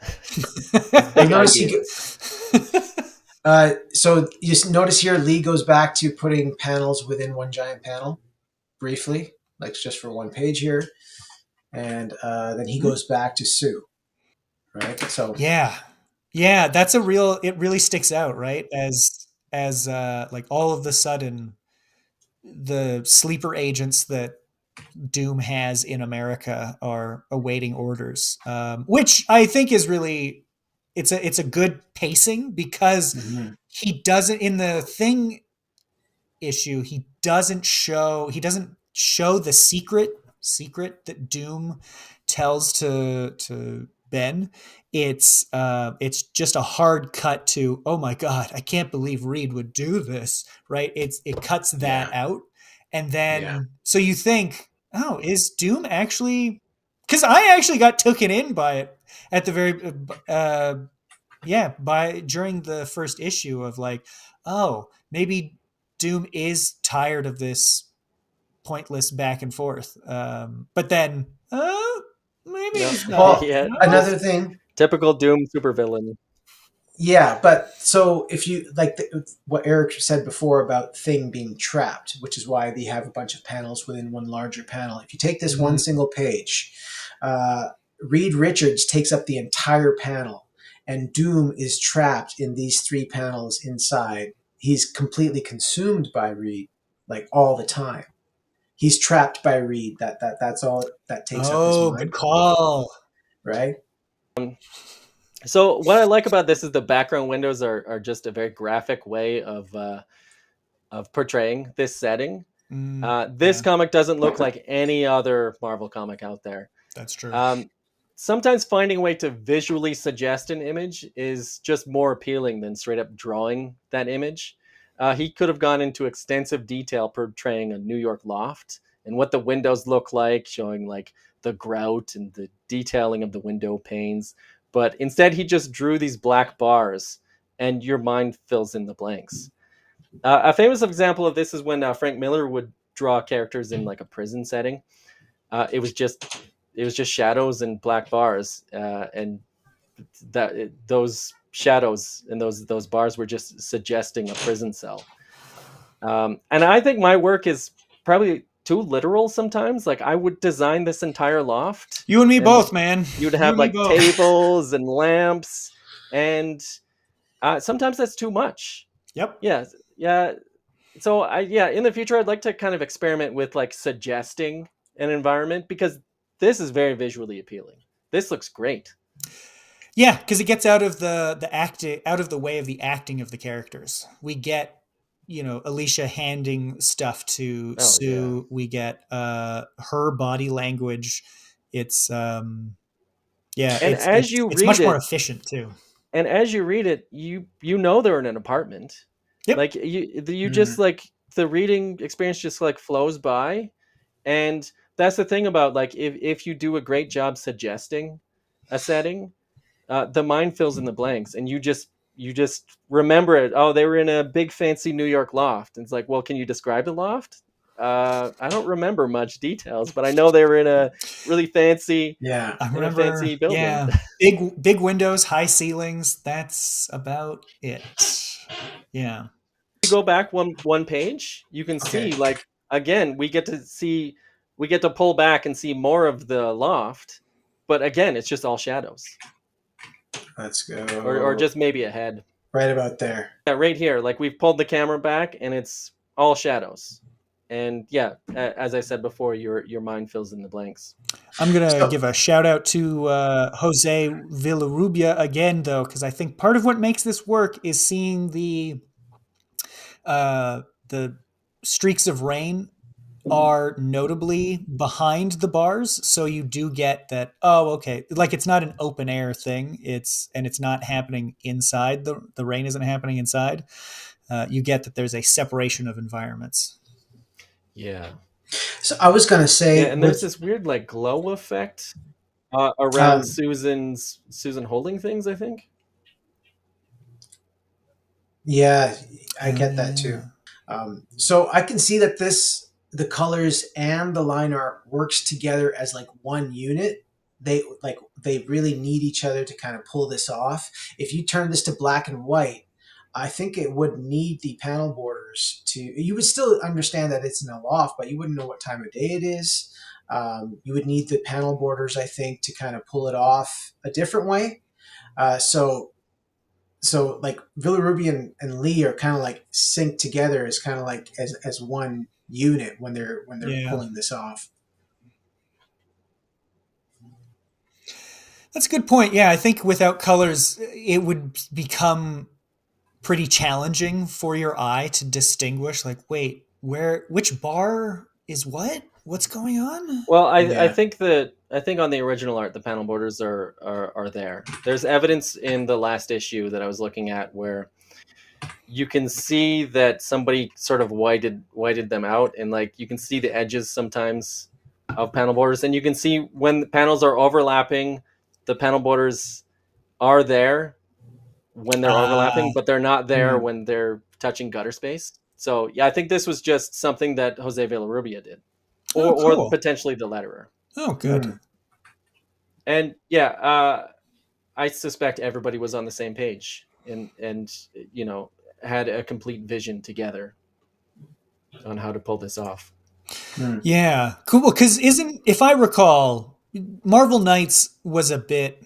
His you big notice he ideas. so you notice here Lee goes back to putting panels within one giant panel briefly, like just for one page here, and then he goes back to Sue, right? So Yeah. Yeah, that's a real it really sticks out, right? As like all of the sudden the sleeper agents that Doom has in America are awaiting orders. Which I think is really it's a good pacing because mhm. he doesn't in the thing issue he doesn't show the secret that Doom tells to Ben. It's just a hard cut to, oh my god, I can't believe Reed would do this, right? It cuts that Yeah, out, and yeah, then so you think, oh, is Doom actually, because I actually got taken in by it at the very yeah, by during the first issue of like, oh, maybe Doom is tired of this pointless back and forth. But then, maybe No, he's not. well, yeah, No. another thing, typical Doom supervillain. yeah, but so if you like what Eric said before about Thing being trapped, which is why they have a bunch of panels within one larger panel. If you take this one Mm. single page, uh, Reed Richards takes up the entire panel, and Doom is trapped in these three panels inside. He's completely consumed by Reed, like all the time. He's trapped by Reed. That's all that takes up his Oh, good mind, call. right? So what I like about this is the background windows are just a very graphic way of portraying this setting. This Yeah, comic doesn't look like any other Marvel comic out there. that's true. Um, Sometimes finding a way to visually suggest an image is just more appealing than straight up drawing that image. He could have gone into extensive detail portraying a New York loft and what the windows look like, showing like the grout and the detailing of the window panes. But instead, he just drew these black bars, and your mind fills in the blanks. A famous example of this is when Frank Miller would draw characters in like a prison setting. It was just shadows and black bars, and those shadows and those bars were just suggesting a prison cell. And I think my work is probably too literal sometimes. Like I would design this entire loft, You and me and both, man. you'd You have and me like both. tables and lamps, and sometimes that's too much. Yep. Yeah, yeah. So in the future, I'd like to kind of experiment with like suggesting an environment, because this is very visually appealing. This looks great. Yeah, because it gets out of the acting, out of the way of the acting of the characters. We get, Alicia handing stuff to Oh yeah. Sue. We get her body language. It's yeah, And as you it's read much more it, efficient too. you know they're in an apartment. Yep. Like you just Mm. like the reading experience just like flows by. And that's the thing about like if you do a great job suggesting a setting, the mind fills in the blanks, and you just remember it. Oh, they were in a big fancy New York loft. And it's like, well, can you describe the loft? I don't remember much details, but I know they were Yeah. I in a remember, fancy building. yeah, big windows, high ceilings. That's about it. Yeah. You go back one page, you can Okay. see like again we get to pull back and see more of the loft, but again it's just all shadows, Let's or go just maybe a head. right about there. Yeah, right here, like we've pulled the camera back and it's all shadows. And yeah, as I said before, your mind fills in the blanks. I'm gonna So, give a shout out to Jose Villarubia again, though, because I think part of what makes this work is seeing the streaks of rain are notably behind the bars, so you do get that. Oh, okay, like it's not an open air thing. It's not happening inside. The rain isn't happening inside. You get that there's a separation of environments. Yeah. so I was gonna Yeah, say and there's with this weird like glow effect around um, Susan holding things, I think. yeah, I Oh get that too. yeah. So I can see that the colors and the line art works together as like one unit. They really need each other to kind of pull this off. If you turn this to black and white, I think it would need the panel borders to. You would still understand that it's in a loft, but you wouldn't know what time of day it is. You would need the panel borders, I think, to kind of pull it off a different way. So like Villaruby and Lee are kind of like synced together as kind of like as one unit when they're Yeah. pulling this off. That's a good point. Yeah, I think without colors, it would become pretty challenging for your eye to distinguish. Like, wait, which bar is what? What's going on? Well, Yeah. I think on the original art the panel borders are there. There's evidence in the last issue that I was looking at where you can see that somebody sort of whited them out, and like you can see the edges sometimes of panel borders, and you can see when the panels are overlapping, the panel borders are there when they're overlapping, but they're not there Hmm. when they're touching gutter space. So yeah, I think this was just something that Jose Villarubia did, Oh, or cool. potentially the letterer. Oh, good. Hmm. And yeah, I suspect everybody was on the same page, and had a complete vision together on how to pull this off. Hmm. Yeah, cool. Because isn't, if I recall, Marvel Knights was a bit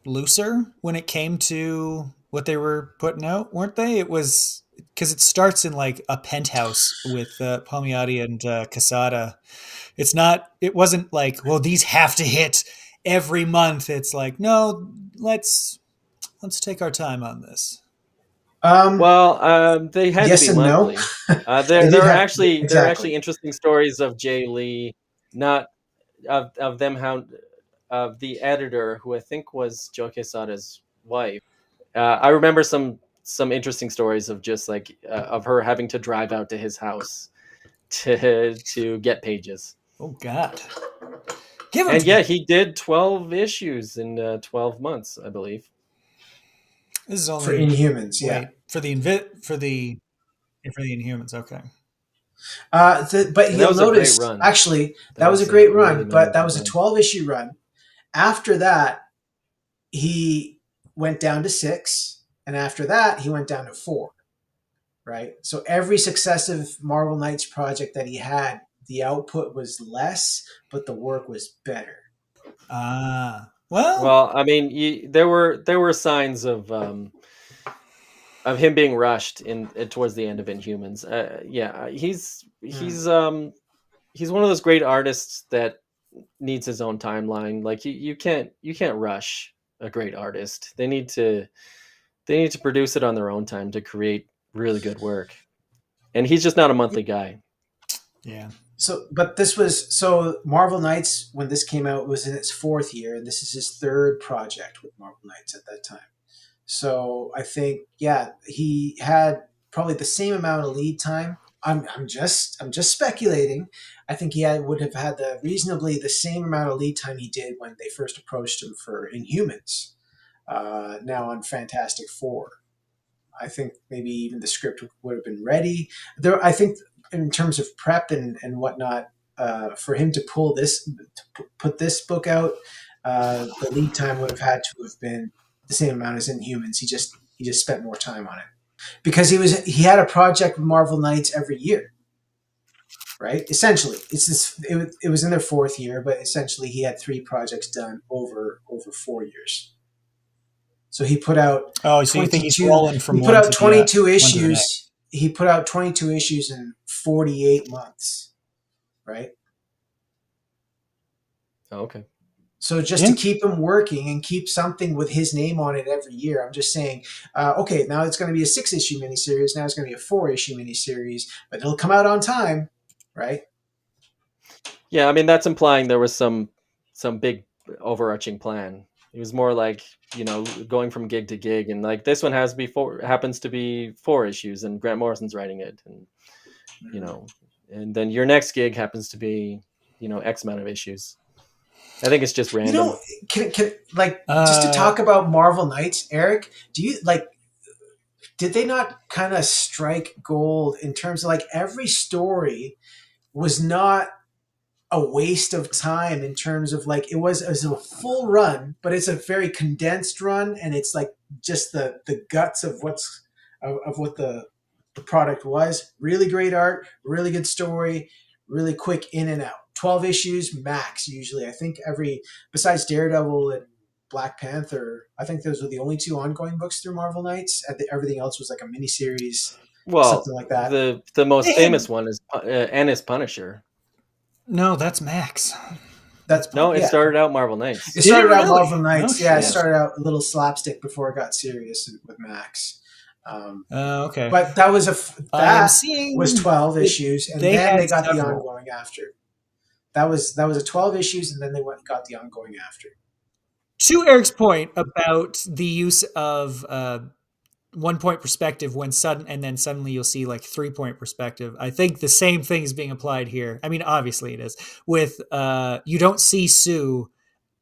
looser when it came to what they were putting out, weren't they? It was because it starts in like a penthouse with Palmiotti and Casada. It's not. It wasn't like, well, these have to hit every month. It's like, no, let's take our time on this. Um, Well, they had to yes be and no. monthly. They did There are have actually exactly. interesting stories of Jae Lee, not of them how of the editor who I think was Joe Quesada's wife. I remember some interesting stories of just like of her having to drive out to his house to get pages. Oh God, give them And to me. yeah, he did 12 issues in 12 months, I believe. This is For only Inhumans. Yeah. wait for the Inhumans. Okay. But And that you'll was a great notice, run. actually, That that was a was great a really run, but that memorable was a run. 12-issue run. After that, he went down to 6, and after that, he went down to 4, right? So every successive Marvel Knights project that he had, the output was less, but the work was better. Well, Well, I mean, there were signs of him being rushed in towards the end of Inhumans. Yeah, Mm. he's one of those great artists that needs his own timeline. Like you can't rush a great artist. They need to produce it on their own time to create really good work. And he's just not a monthly guy. yeah. So, but this was so Marvel Knights when this came out was in its 4th year, and this is his 3rd project with Marvel Knights at that time. So I think, yeah, he had probably the same amount of lead time. I'm just speculating. I think would have had reasonably the same amount of lead time he did when they first approached him for Inhumans. Now on Fantastic Four, I think maybe even the script would have been ready. I think in terms of prep and whatnot, for him to put this book out, the lead time would have had to have been the same amount as Inhumans. He just spent more time on it because he had a project with Marvel Knights every year, right? Essentially, it was in their 4th year, but essentially he had 3 projects done over 4 years. So he put out Oh, so you think he's 22. rolling He from put one out to the 22 one to the next? issues. He put out 22 issues in 48 months, right? Oh, okay. So just to Yeah. keep him working and keep something with his name on it every year, I'm just saying, okay, now it's going to be a 6-issue miniseries. Now it's going to be a 4-issue miniseries, but it'll come out on time, right? Yeah, I mean that's implying there was some big overarching plan. It was more like, going from gig to gig, and like this one happens to be 4 issues, and Grant Morrison's writing it, and you Mm-hmm. know, and then your next gig happens to be, X amount of issues. I think it's just You random. know, can like just to Uh, talk about Marvel Knights, Eric? Do you like? Did they not kind of strike gold in terms of like every story was not a waste of time in terms of like it was a full run, but it's a very condensed run, and it's like just the guts of what the product was. Really great art, really good story, really quick in and out. 12 issues max usually. I think every besides Daredevil and Black Panther, I think those were the only 2 ongoing books through Marvel Knights. Everything else was like a miniseries, Well, something like that. the most they had famous one is Ennis Punisher. no. That's Max. That's No, it yeah. started out Marvel Knights. It Did it started out really? Marvel No Knights. Yeah, it Yeah. shit. started out a little slapstick before it got serious with Max. Okay. But that was I am that was seeing 12 issues, and they then had they got the several. ongoing after. That was a 12 issues, and then they got the ongoing after. To Eric's point about the use of 1 point perspective when sudden and then suddenly you'll see like 3 point perspective. I think the same thing is being applied here. I mean, obviously it is with you don't see Sue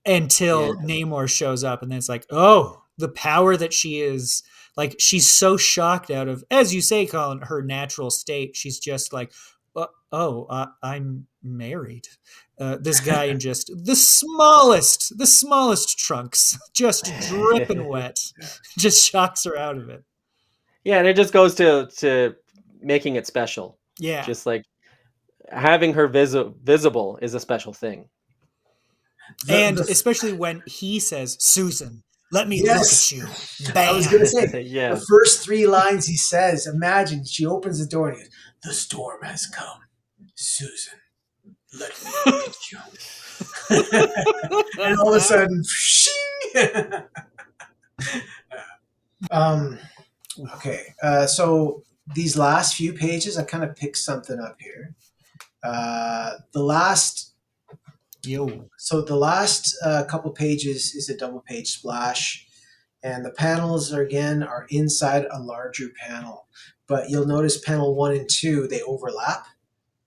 Yeah. until Namor shows up, and then it's like, oh, the power that she is. Like she's so shocked out of, as you say, Colin, her natural state. She's just like, oh, I'm married. This guy in just the smallest trunks, just dripping wet, just shocks her out of it. Yeah, and it just goes to making it special. Yeah, Just like having her visible is a special thing. and The especially when he says, "Susan, let me look at yes, you." I was gonna Bam. say the Yeah. first 3 lines he says. Imagine she opens the door and he goes, "The storm has come, Susan. Let me look at you." And all of a sudden, um, okay. So these last few pages, I kind of picked something up here. The last, Yo. the last couple pages is a double page splash, and the panels are inside a larger panel. But you'll notice panel 1 and 2 they overlap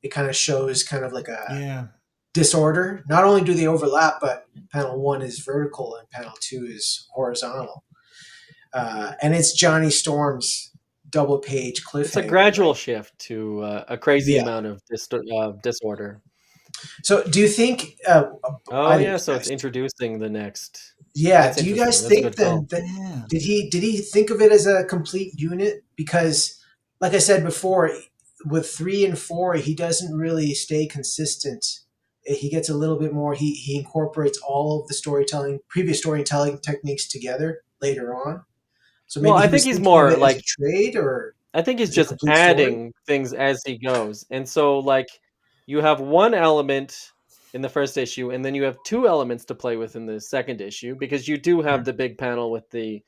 it kind of shows kind of like a Yeah. disorder. Not only do they overlap, but panel 1 is vertical and panel 2 is horizontal. And it's Johnny Storm's double page It's a cliffhanger, gradual right? shift to a crazy Yeah. amount of disorder. So do you think Oh either of yeah, you so it's guys? introducing the next. Yeah. That's Do you interesting. guys That's a think good then call. that Yeah. did he think of it as a complete unit? Because, like I said before, with 3 and 4, he doesn't really stay consistent. He gets a little bit more. He incorporates all of the previous storytelling techniques together later on. So Well, maybe I he think was he's thinking of more it as a like trade or I think he's as a just complete story. adding things as he goes. And so like you have one element in the first issue and then you have two elements to play with in the second issue because you do have Mhm. the big panel with the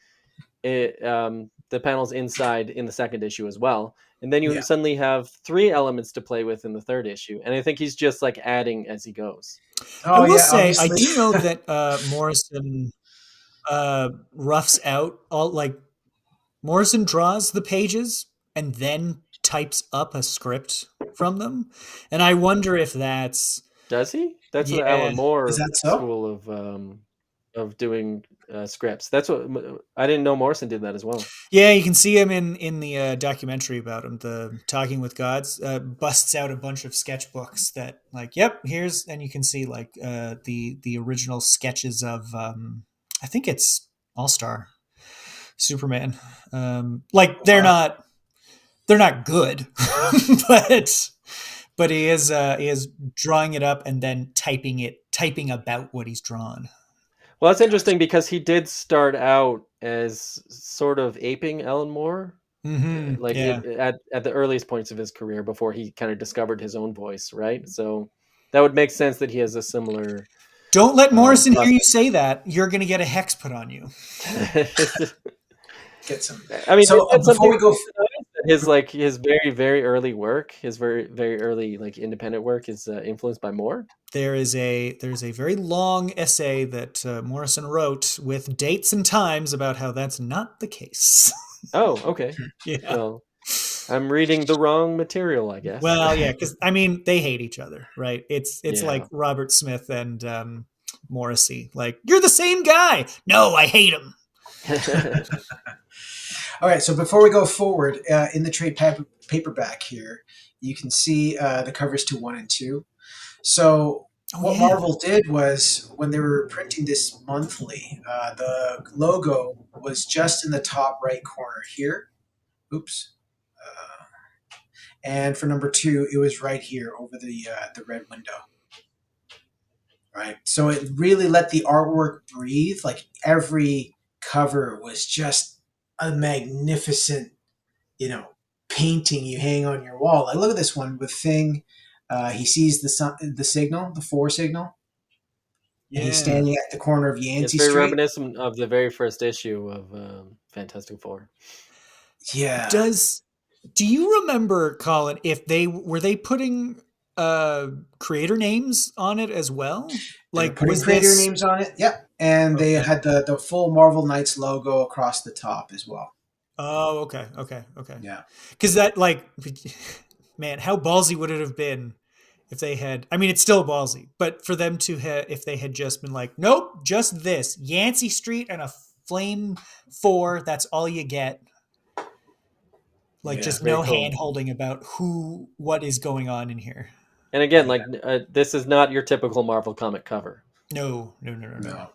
panels inside in the second issue as well. And then you Yeah. suddenly have three elements to play with in the third issue. And I think he's just like adding as he goes. I Oh will yeah, say I obviously. do know that Morrison roughs out all like Morrison draws the pages and then types up a script from them, and I wonder if that's Does he? That's the yeah. Alan Is Moore that so? school of doing scripts. That's what I didn't know Morrison did that as well. Yeah, you can see him in the documentary about him, the Talking with Gods. Busts out a bunch of sketchbooks that, like, yep, here's, and you can see like the original sketches of, I think it's All Star Superman. Like Wow. they're not good, but he is drawing it up and then typing about what he's drawn. Well, that's Gotcha. interesting because he did start out as sort of aping Alan Moore, like Yeah. at the earliest points of his career before he kind of discovered his own voice, right? So that would make sense that he has a similar Don't let Morrison hear you process. say that. You're going to get a hex put on you. Get some. I mean, So that's before something we go, his very very early work, his very early like independent work is influenced by Moore. There's a very long essay that Morrison wrote with dates and times about how that's not the case. Oh, okay. Yeah. Well, I'm reading the wrong material, I guess. Well, yeah, because I mean they hate each other, right? It's like Yeah. Robert Smith and Morrissey. Like you're the same guy. No, I hate him. all right. So before we go forward in the paperback here, you can see the covers to 1 and 2. So Oh what yeah. Marvel did was when they were printing this monthly, the logo was just in the top right corner here. Oops. And for number 2, it was right here over the red window. Right. So it really let the artwork breathe. Like every cover was just a magnificent, you know, painting you hang on your wall. Like look at this one with Thing. He sees the signal, the 4 signal, and he's Yeah. standing at the corner of It's Yancey very Street. reminiscent of the very first issue of Fantastic Four. Yeah, Do you remember, Colin, if they putting creator names on it as well? they were Like putting was creator this names on it. Yep, and they okay? had the full Marvel Knights logo across the top as well. Oh, okay. Yeah, Because that like, man, how ballsy would it have been if they had? I mean, it's still ballsy, but for them to if they had just been like, nope, just this Yancey Street and a flame 4. That's all you get. Like yeah. just Very no hand cool. holding about what is going on in here. And again, like Yeah. this is not your typical Marvel comic cover. No. No.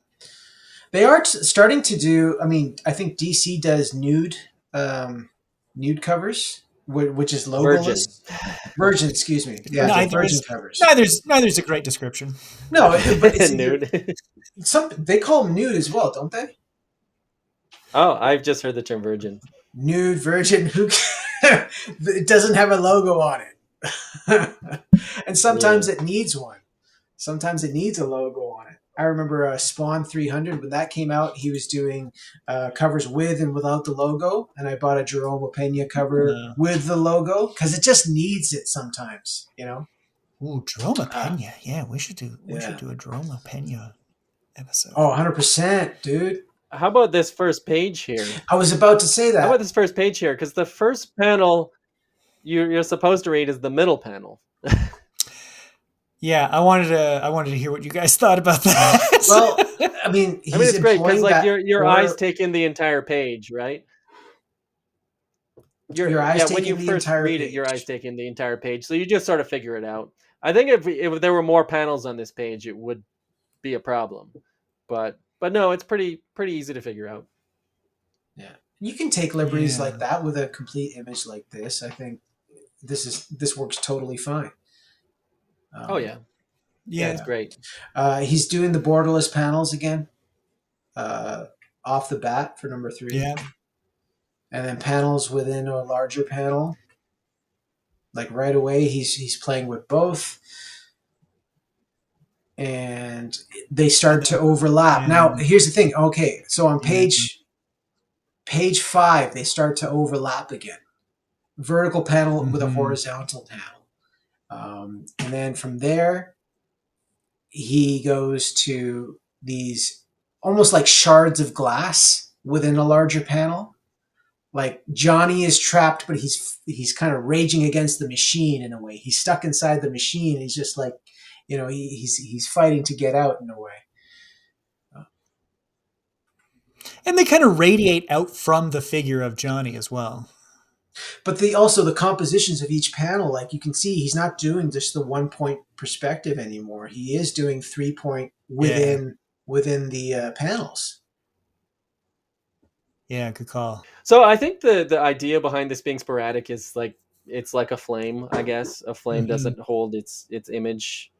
They are starting to do. I mean, I think DC does um, nude covers, which is Virgin. logoless. Virgin, excuse me. Yeah, the Virgin. Neither Virgin is covers. neither's a great description. No, but it's Nude. some. They call them nude as well, don't they? Oh, I've just heard the term virgin. Nude, Virgin. Who? It doesn't have a logo on it, and Yeah. sometimes it needs one. Sometimes it needs a logo on it. I remember Spawn 300 when that came out. He was doing covers with and without the logo, and I bought a Jerome Pena cover Uh, with the logo because it just needs it sometimes. You know. ooh, Jerome Uh, Pena. Yeah, we should yeah. do a Jerome Pena episode. Oh, 100%, dude. How about this first page here? I was about to say How about that. this first page here? Because the first panel you're supposed to read is the middle panel. Yeah, I wanted to hear what you guys thought about that. Well, I mean, I mean, he's it's great because employing like that your eyes order. take in the entire page, right? Your eyes Yeah, when taking you the first entire read it, your eyes page. take in the entire page, so you just sort of figure it out. I think if there were more panels on this page, it would be a problem, but no, it's pretty easy to figure out. Yeah, you can take liberties like Yeah. that with a complete image like this. I think this works totally fine. Oh Um, yeah, yeah, it's Yeah. great. he's doing the borderless panels again, uh, off the bat for number 3, Yeah. and then panels within a larger panel. Like right away, he's playing with both, and they start to overlap. Now, And here's the thing. Okay, so on yeah. page 5, they start to overlap again. Vertical panel with a Mhm. horizontal panel, and then from there he goes to these almost like shards of glass within a larger panel. Like Johnny is trapped, but he's kind of raging against the machine in a way. He's stuck inside the machine. He's just like, he's fighting to get out in a way. And they kind of radiate out from the figure of Johnny as well. But the compositions of each panel, like you can see, he's not doing just the 1 point perspective anymore. He is doing 3 point Yeah. within the panels. Yeah, good call. So I think the idea behind this being sporadic is like it's like a flame, I guess. A flame Mhm. doesn't hold its image,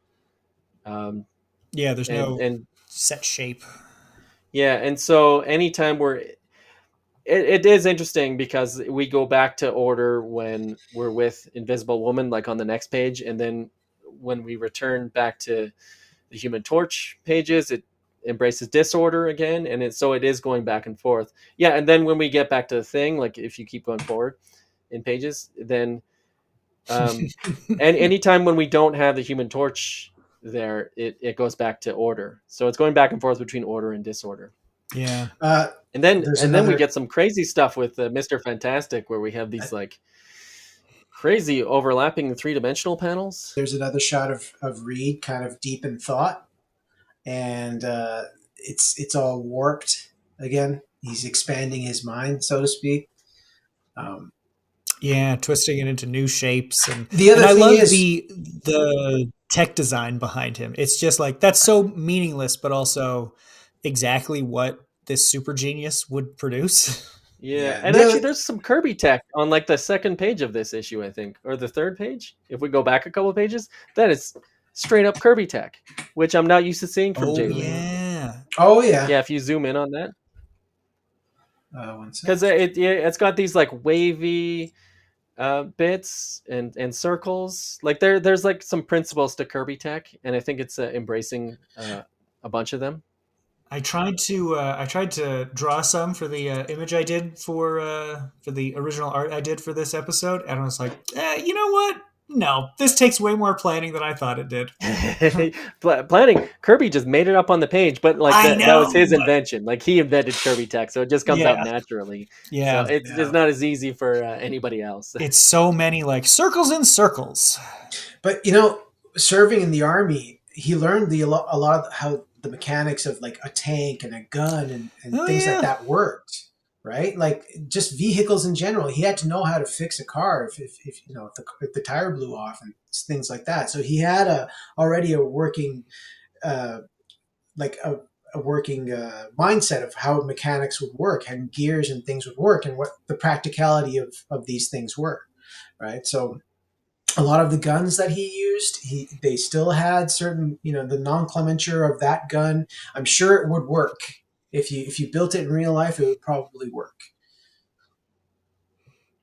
um, Yeah, there's no and set shape. yeah, and so anytime it is interesting because we go back to order when we're with Invisible Woman, like on the next page, and then when we return back to the Human Torch pages, it embraces disorder again, and so it is going back and forth. Yeah, and then when we get back to the thing, like if you keep going forward in pages, then and anytime when we don't have the Human Torch there, it goes back to order. So it's going back and forth between order and disorder. Yeah. Uh, there's And then we another get some crazy stuff with Mr. Fantastic, where we have these like crazy overlapping three-dimensional panels. there's another shot of Reed kind of deep in thought, and it's all warped again. He's expanding his mind, so to speak. Um, Yeah, twisting it into new shapes the and other I thing love is, the tech design behind him. It's just like that's so meaningless but also exactly what this super genius would produce. Yeah, yeah, and actually, there's some Kirby tech on like the second page of this issue, I think, or the third page. If we go back a couple of pages, that is straight up Kirby tech, which I'm not used to seeing from Oh Jae Lee. yeah. oh yeah. Yeah, if you zoom in on that, One sec. because it's got these like wavy bits and circles. Like there's like some principles to Kirby tech, and I think it's embracing a bunch of them. I tried to draw some for the image I did for the original art I did for this episode, and I was like, you know what? No, this takes way more planning than I thought it did. Planning Kirby just made it up on the page, but like I that was know, his but invention. Like he invented Kirby tech, so it just comes out yeah, naturally. So yeah. it's just Yeah, not as easy for anybody else. It's so many like circles and circles. but serving in the army, he learned a lot of how the mechanics of like a tank and a gun and Oh things like yeah, that worked. Right, like just vehicles in general. He had to know how to fix a car if the tire blew off and things like that. So he had already a working uh, like a working mindset of how mechanics would work and gears and things would work and what the practicality of these things were. Right, so a lot of the guns that he used, they still had certain, the nomenclature of that gun. I'm sure it would work if you built it in real life. It would probably work.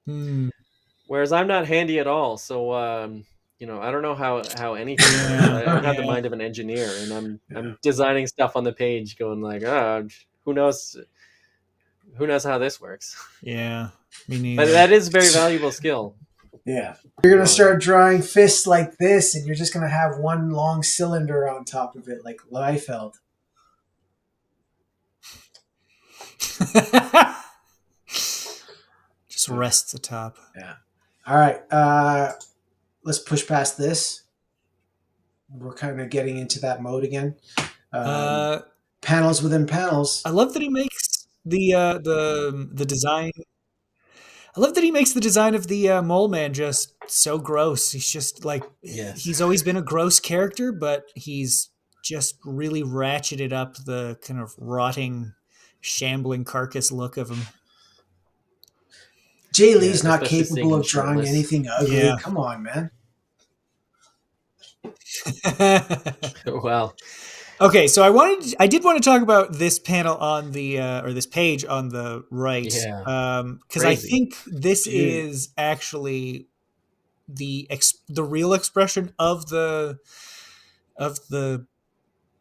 hmm. Whereas I'm not handy at all, so I don't know how anything works. Yeah, I don't have the yeah, mind of an engineer, and I'm Yeah. I'm designing stuff on the page, going like, who knows how this works. yeah. Me But neither. that is a very valuable skill. Yeah. You're gonna Drawing. start drawing fists like this, and you're just gonna have one long cylinder on top of it, like Liefeld. Just rests atop. Yeah. All right. Let's push past this. We're kind of getting into that mode again. Um, Uh, Panels within panels. I love that he makes the design. I love that he makes the design of the mole man just so gross. He's just like Yes. he's always been a gross character, but he's just really ratcheted up the kind of rotting, shambling carcass look of him. Jay Yeah, Lee's not especially seeing capable him of drawing shirtless. anything ugly. Yeah. Come on, man. Well, Okay, so I did want to talk about this panel on the or this page on the right, yeah, because I crazy. think this Dude. is actually the real expression of the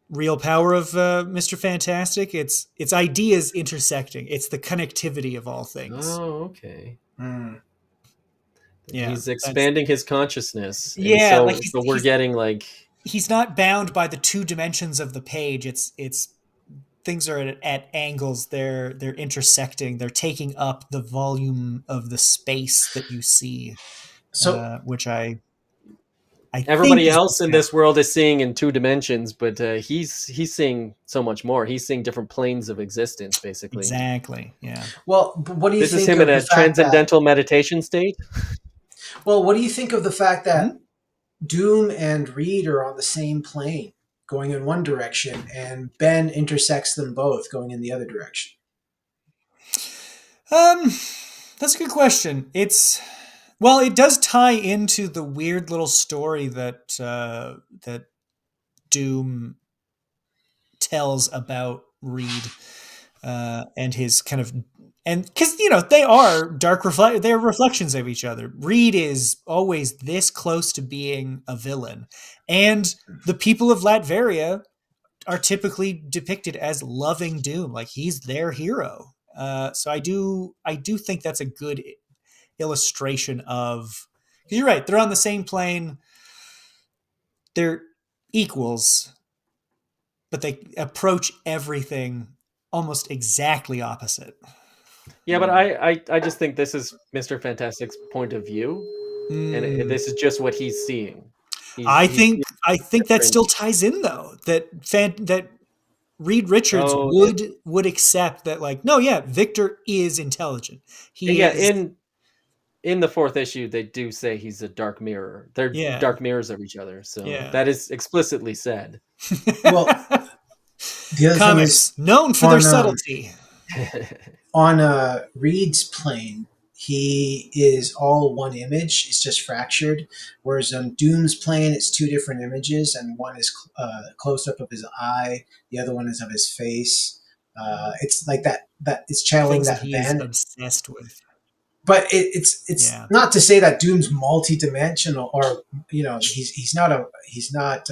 real power of Mr. Fantastic. It's ideas intersecting. It's the connectivity of all things. Oh, okay. Mm. Yeah, He's that's expanding his consciousness, and yeah. Like so we're getting like he's not bound by the two dimensions of the page. It's things are at angles. They're intersecting. They're taking up the volume of the space that you see, So which I think everybody is else in this world is seeing in two dimensions, but he's seeing so much more. He's seeing different planes of existence, basically. exactly. Yeah. well, what do you This is think him in of the a fact that? transcendental meditation state. Well, what do you think of the fact Hmm? that Doom and Reed are on the same plane, going in one direction, and Ben intersects them both, going in the other direction? Um, that's a good question. Well, it does tie into the weird little story that Doom tells about Reed and his kind of and because they are they're reflections of each other. Reed is always this close to being a villain, and the people of Latveria are typically depicted as loving Doom, like he's their hero. So I do think that's a good illustration of because you're right, they're on the same plane, they're equals, but they approach everything almost exactly opposite. Yeah, but I just think this is Mr. Fantastic's point of view, and Mm. this is just what he's seeing. I He's think seeing I think that different. still ties in though. That Reed Richards Oh, would accept that, like, no, yeah, Victor is intelligent. He yeah. is, In the fourth issue, they do say he's a dark mirror. They're yeah, dark mirrors of each other, so yeah. that is explicitly said. Well, the other thing is Comics known for their on subtlety. Reed's plane, he is all one image. It's just fractured. Whereas on Doom's plane, it's two different images, and one is close up of his eye, the other one is of his face. It's like that. That it's channeling Things that that he is Van. obsessed with. But it's Yeah, not to say that Doom's multi-dimensional, or he's not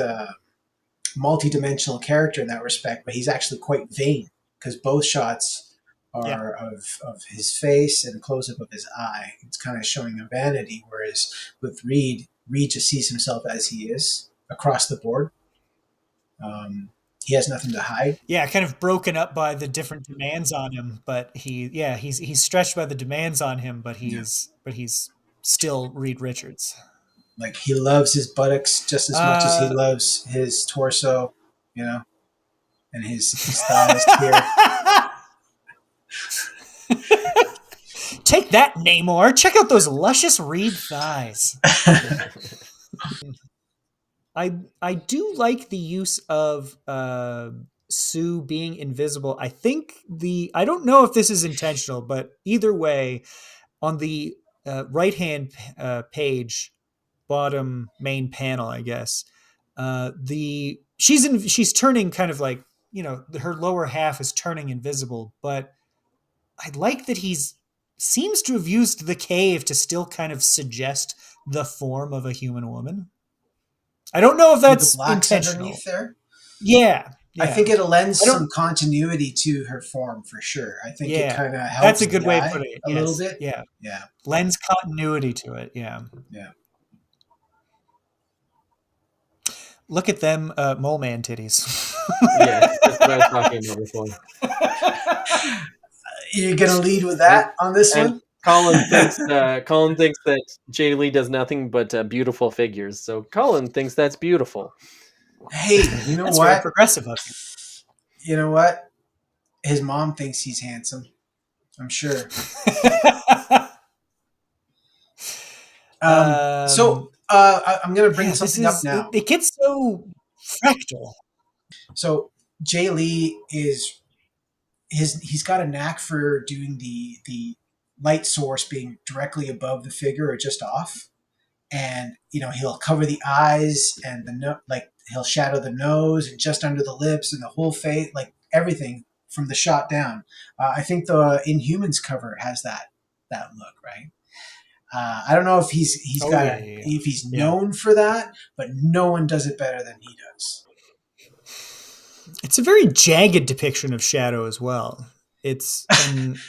multi-dimensional character in that respect, but he's actually quite vain because both shots yeah, are of his face and close up of his eye. It's kind of showing a vanity, whereas with Reed just sees himself as he is across the board. He has nothing to hide. yeah. Kind of broken up by the different demands on him, but he's stretched by the demands on him, but Yeah. he's still Reed Richards. Like he loves his buttocks just as much as he Uh, loves his torso, you know, and his thighs here. Take that, Namor. Check out those luscious Reed thighs. I do like the use of Sue being invisible. I don't know if this is intentional, but either way, on the right hand page, bottom main panel, I guess, she's turning kind of like her lower half is turning invisible, but I like that he's seems to have used the cave to still kind of suggest the form of a human woman. I don't know if With the that's blacks intentional. underneath there. Yeah, I yeah. think it lends I don't. some continuity to her form for sure. I think it Yeah, kind of that's a helps good the way of eye putting it. a little Yes, bit. yeah. Yeah, Lends continuity to it. Yeah. yeah. Look at them, mole man titties. Yes, that's what I was talking about before. You're gonna lead with And that on this and one? Colin thinks that Jae Lee does nothing but beautiful figures. So Colin thinks that's beautiful. Hey, you know That's very what? progressive of You know what? His mom thinks he's handsome. I'm sure. you. I'm going to bring Yeah, this something up is it, now. it gets so fractal. So Jay Lee is he's got a knack for doing the light source being directly above the figure or just off, and he'll cover the eyes and like he'll shadow the nose and just under the lips and the whole face, like everything from the shot down. I think the Inhumans cover has that look, right? I don't know if Oh yeah, yeah, yeah. if he's Yeah. known for that, but no one does it better than he does. It's a very jagged depiction of shadow as well.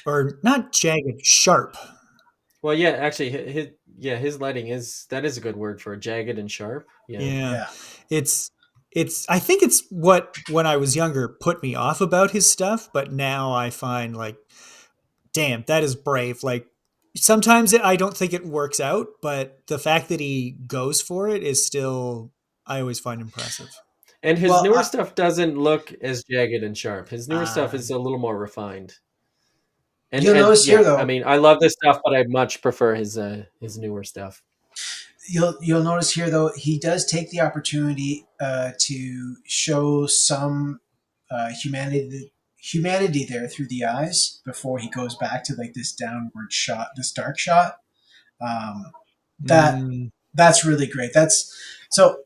Or not jagged, sharp. Well, yeah, actually, his lighting is a good word for it, jagged and sharp. Yeah. Yeah. Yeah. It's I think it's what when I was younger put me off about his stuff, but now I find like, damn, that is brave. Like sometimes I don't think it works out, but the fact that he goes for it is still I always find impressive. And his Well, newer stuff doesn't look as jagged and sharp. His newer stuff Uh, is a little more refined. you'll And notice here yeah, I though. mean, I love this stuff, but I much prefer his newer stuff. You'll notice here though he does take the opportunity to show some humanity there through the eyes before he goes back to like this downward shot, this dark shot. Um, that mm, that's really great. That's so.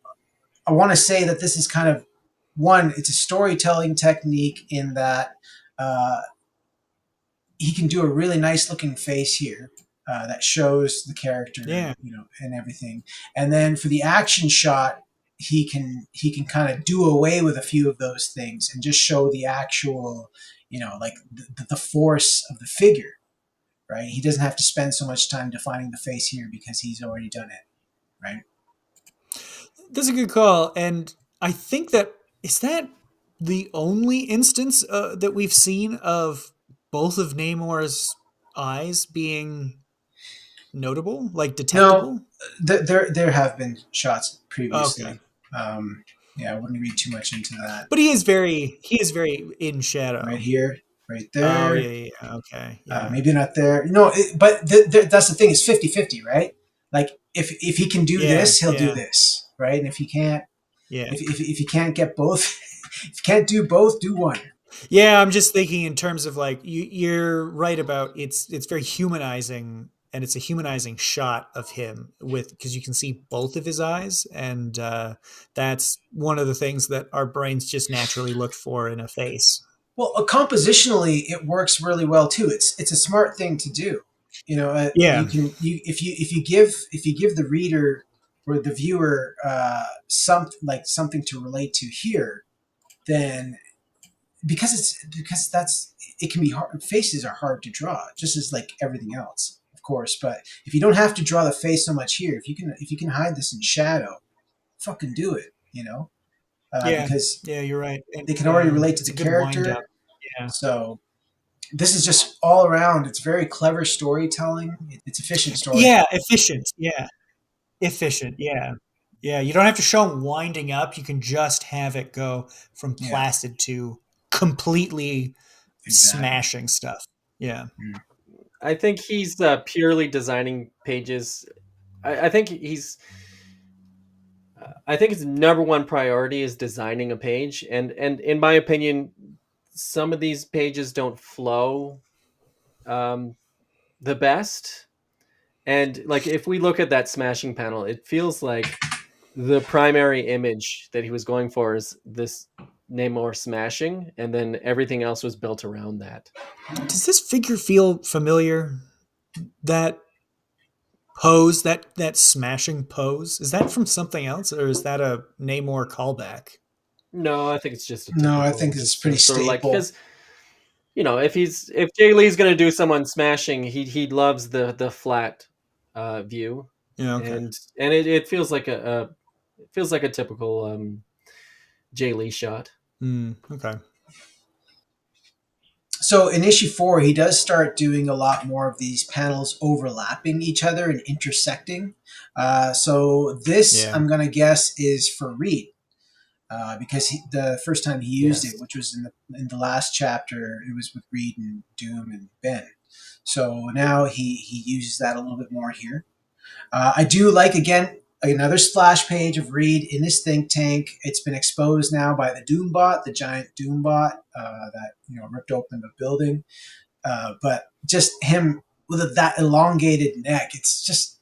I want to say that this is kind of one. It's a storytelling technique in that uh, he can do a really nice looking face here that shows the character, yeah. and everything. And then for the action shot, he can kind of do away with a few of those things and just show the actual, like the force of the figure. Right? He doesn't have to spend so much time defining the face here because he's already done it. Right? That's a good call, and I think that is that the only instance that we've seen of both of Namor's eyes being notable, like No, detectable. there have been shots Okay, previously. Um, yeah, I wouldn't read too much into that. but he is very in Right shadow. here, right Oh there. yeah, yeah, yeah. Okay, yeah, Maybe not there. No, but that's the thing. It's 50-50, right? Like if he can do yeah, this, he'll do yeah, this, right? And if he can't, yeah. if he can't get both, if you can't do both, do one. Yeah, I'm just thinking in terms of like you're right about it's very humanizing and it's a humanizing shot of him with because you can see both of his eyes and that's one of the things that our brains just naturally look for in a face. Well, compositionally, it works really well too. It's a smart thing to do. Yeah, You can you if you give the reader or the viewer something to relate to here, then because that's it can be hard. Faces are hard to draw, just as like everything else, of course. But if you don't have to draw the face so much here, if you can hide this in shadow, fucking do it. yeah, Because yeah. You're right, they and can already relate to it's the a good wind up. character. Yeah, So this is just all around. It's very clever storytelling. It's efficient yeah, storytelling. efficient. Yeah, efficient. Yeah, yeah. You don't have to show him winding up. You can just have it go from Yeah, placid to completely exactly. smashing stuff. Yeah. Mm. I think he's purely designing pages. I think I think his number one priority is designing a page, and in my opinion, some of these pages don't flow um, the best. And like if we look at that smashing panel, it feels like the primary image that he was going for is this Namor smashing, and then everything else was built around that. Does this figure feel familiar? That pose, that smashing pose, is that from something else, or is that a Namor callback? No, I think it's just a No, I typical, think it's just pretty sort of like staple. because if Jay Lee's going to do someone smashing, he loves the flat view, Yeah. Okay. and it feels like it feels like a typical Jay Lee shot. Okay. So in issue 4, he does start doing a lot more of these panels overlapping each other and intersecting. So this, Yeah. I'm going to guess, is for Reed. Because the first time he used it, Yes. which was in the last chapter, it was with Reed and Doom and Ben. So now he uses that a little bit more here. I do like, again, another splash page of Reed in his think tank. It's been exposed now by the Doombot, the giant Doombot that ripped open the building. But just him with that elongated neck, it's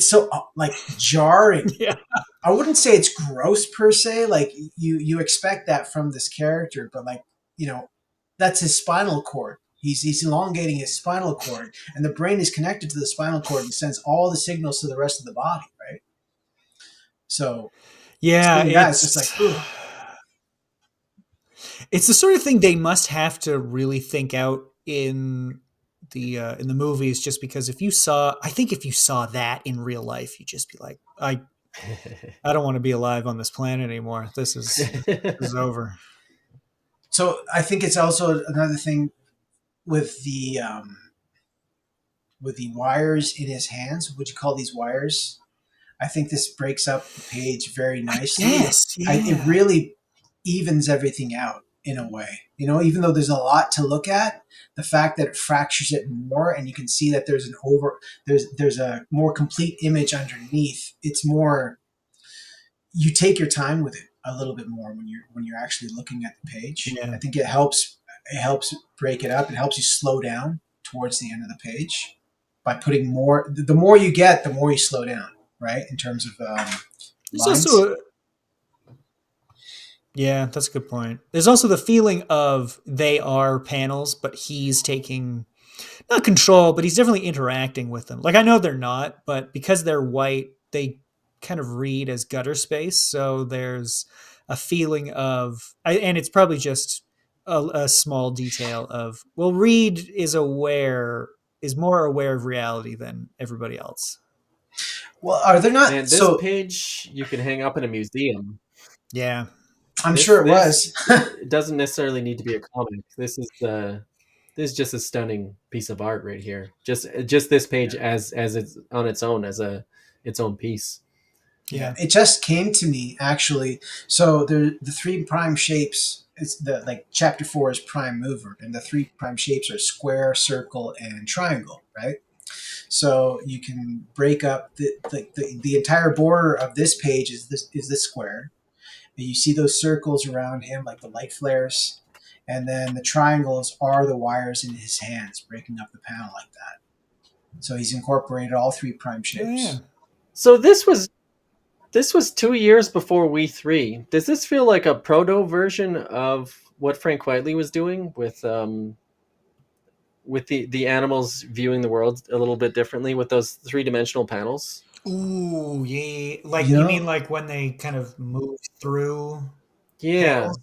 so like jarring. Yeah. I wouldn't say it's gross per se. Like you expect that from this character, but like you know, that's his spinal cord. He's elongating his spinal cord, and the brain is connected to the spinal cord and sends all the signals to the rest of the body, right? So Yeah, seeing that, it's just like, ugh. it's the sort of thing they must have to really think out in the movies, just because I think if you saw that in real life, you'd just be like, I don't want to be alive on this planet anymore. This is over. So I think it's also another thing with the wires in his hands. Would you call these wires? I think this breaks up the page very nicely. Yes, It yeah. really evens everything out in a way. Even though there's a lot to look at, the fact that it fractures it more, and you can see that there's a more complete image underneath. It's more, you take your time with it a little bit more when you're actually looking at the page. Yeah. I think it helps break it up. It helps you slow down towards the end of the page by putting more. The more you get, the more you slow down, right? In terms of There's lines. also Yeah, that's a good point. There's also the feeling of they are panels, but he's taking not control, but he's definitely interacting with them. Like, I know they're not, but because they're white, they kind of read as gutter space. So there's a feeling and it's probably just a small detail of, well, Reed is more aware of reality than everybody else. Well, are there not? Man, this So page you can hang up in a museum. Yeah. I'm This sure it this was. it doesn't necessarily need to be a comic. This is just a stunning piece of art right here. Just this page as it's on its own as its own piece. Yeah, Yeah. it just came to me actually. So the three prime shapes. It's the like chapter 4 is prime mover, and the three prime shapes are square, circle, and triangle, right? So you can break up the entire border of this page is this square. And you see those circles around him, like the light flares, and then the triangles are the wires in his hands, breaking up the panel like that. So he's incorporated all three prime Oh, yeah. shapes. So this was 2 years before We Three. Does this feel like a proto version of what Frank Whiteley was doing with the animals viewing the world a little bit differently with those 3-dimensional panels? Ooh, yeah. Like, You you know, mean like when they kind of move through Yeah. panels?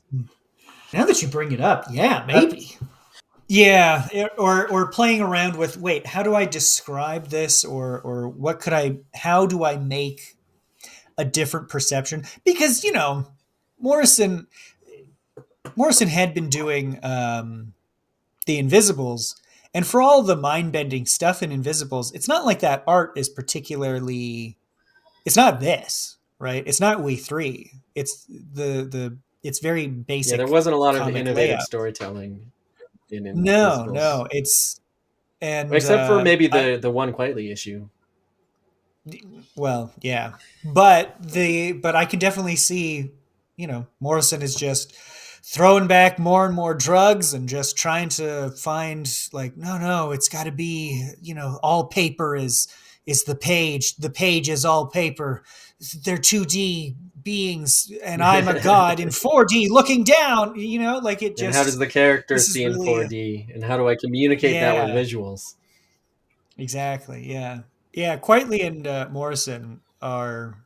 Now that you bring it up, yeah, that maybe. Yeah, or playing around with, wait, how do I describe this, or how do I make a different perception? Because, Morrison Morrison had been doing the Invisibles, and for all the mind-bending stuff in Invisibles, it's not like that art is particularly, it's not this, right? It's not We Three. It's very Yeah, there basic wasn't a lot of comic innovative layout. storytelling in No, Invisibles. no, it's and Except for maybe I the one Quietly issue. well, yeah, but I can definitely see, Morrison is just throwing back more and more drugs and just trying to find, like, no, it's got to be, all paper is the page is all paper. They're 2D beings and I'm a god in 4D looking down, like it And how does just the character this is see in really 4D? And how do I communicate that with yeah, visuals? exactly, yeah. Yeah, Quietly and Morrison are,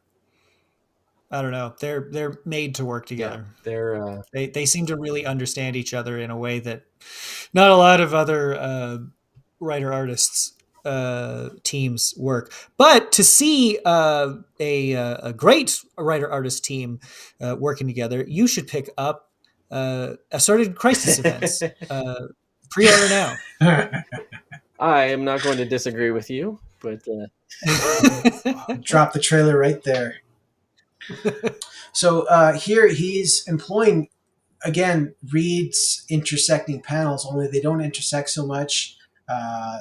I don't know, they're made to work Yeah, together. they're They seem to really understand each other in a way that not a lot of other writer artists teams work. But to see a great writer artist team working together, you should pick up Assorted Crisis Events. Pre-order now. I am not going to disagree with you, but Drop the trailer right there. So here he's employing again Reed's intersecting panels, only they don't intersect so much. Uh,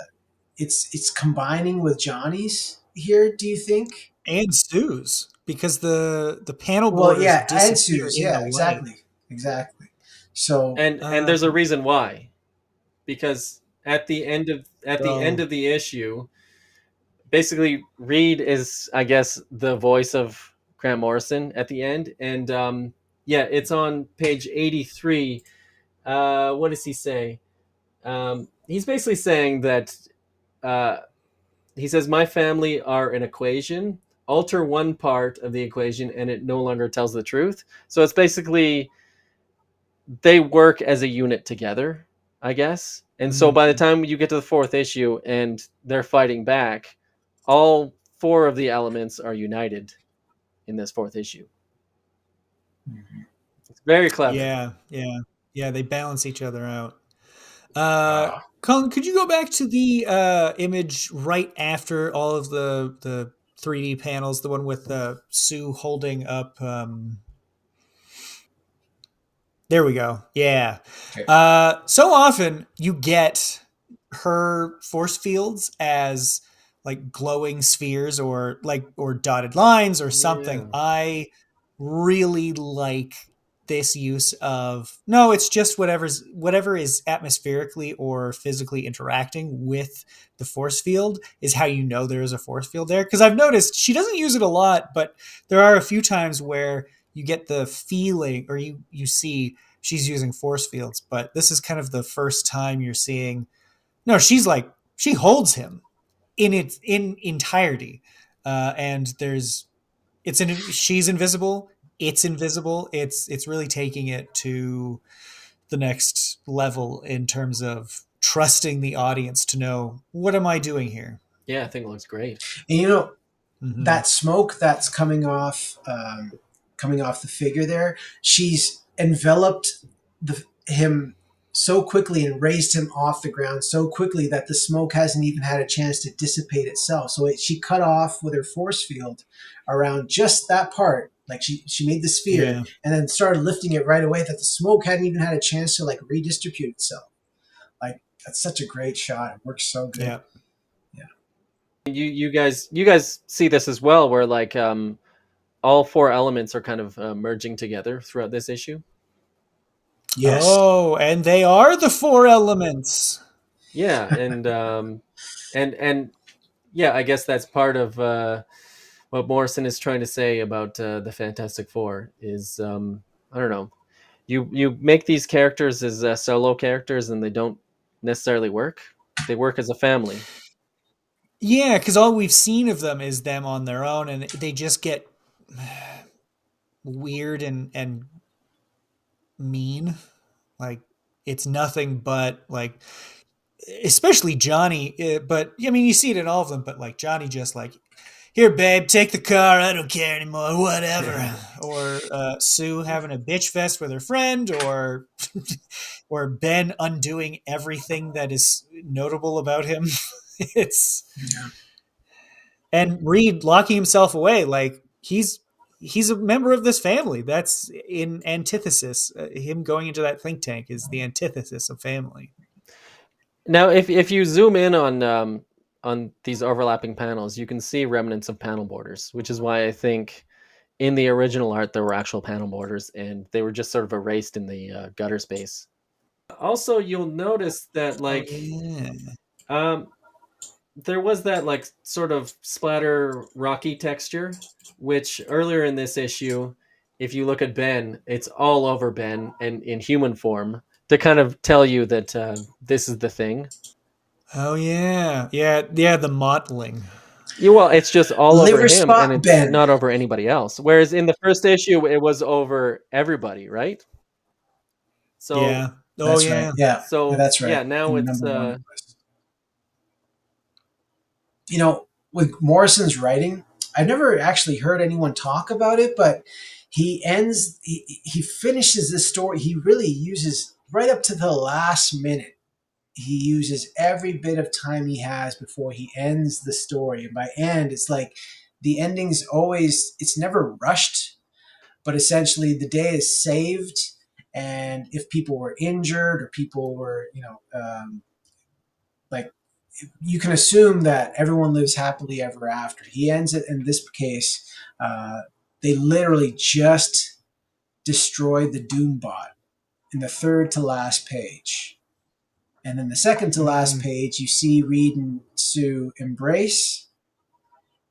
it's combining with Johnny's here. Do you think? And Sue's, because the panel Well, borders yeah, and disappear Sue's. in the Yeah, light. exactly, exactly. So and there's a reason why, because at the end Oh, of the issue, basically Reed is, I guess, the voice of Grant Morrison at the end, and yeah, it's on page 83. What does he say? He's basically saying that uh, he says my family are an equation. Alter one part of the equation, and it no longer tells the truth. So it's basically they work as a unit together, I guess. And so by the mm, time you get to the fourth issue and they're fighting back, all four of the elements are united in this fourth issue. It's very clever. yeah, yeah, yeah. They balance each other out. uh, Colin, could you go back to the image right after all of the 3D panels, the one with Sue holding up? There we go. Yeah. okay. So often you get her force fields as like glowing spheres or dotted lines or something. Yeah. I really like this use of no, it's just whatever is atmospherically or physically interacting with the force field is how you know there is a force field there. Because I've noticed she doesn't use it a lot, but there are a few times where you get the feeling or you see she's using force fields, but this is kind of the first time you're seeing no, she's like she holds him in its in entirety, and there's it's in she's invisible, it's invisible, it's really taking it to the next level in terms of trusting the audience to know what am I doing here. Yeah, I think it looks great. And you know Mm-hmm. that smoke that's coming off the figure there. She's enveloped him so quickly and raised him off the ground so quickly that the smoke hasn't even had a chance to dissipate itself. So she cut off with her force field around just that part. Like she made the sphere Yeah, and then started lifting it right away that the smoke hadn't even had a chance to like redistribute itself. Like that's such a great shot. It works so good. yeah. Yeah. You guys see this as well, where like all four elements are kind of merging together throughout this issue. Yes. Oh, and they are the four elements. Yeah, and yeah, I guess that's part of what Morrison is trying to say about the Fantastic Four is I don't know, you make these characters as solo characters and they don't necessarily work. They work as a family. Yeah, because all we've seen of them is them on their own, and they just get weird and mean. Like it's nothing but like, especially Johnny. But I mean, you see it in all of them. But like Johnny, just like, here, babe, take the car. I don't care anymore. Whatever. Or Sue having a bitch fest with her friend, or or Ben undoing everything that is notable about him. It's Yeah. and Reed locking himself away like he's a member of this family. That's in antithesis. Him going into that think tank is the antithesis of family. Now, if you zoom in on these overlapping panels, you can see remnants of panel borders, which is why I think in the original art there were actual panel borders and they were just sort of erased in the gutter space. Also, you'll notice that Oh like yeah. um, there was that like sort of splatter rocky texture, which earlier in this issue, if you look at Ben, it's all over Ben and in human form to kind of tell you that this is the thing. Oh yeah. Yeah. Yeah. The mottling. Yeah, well, it's just all over Liver him and spot it's Ben. not over anybody else. Whereas in the first issue, it was over everybody, right? So, Yeah. Oh That's right. yeah. Yeah, so that's right. yeah, now In the it's number one list. With Morrison's writing, I've never actually heard anyone talk about it, but he finishes this story. He really uses right up to the last minute. he uses every bit of time he has before he ends the story. And by end, it's like the ending's always, it's never rushed, but essentially the day is saved. And if people were injured or people were, like, you can assume that everyone lives happily ever after. He ends it in this case. Uh, they literally just destroyed the Doom bot in the third to last page. And then the second to last Mm. page, you see Reed and Sue embrace.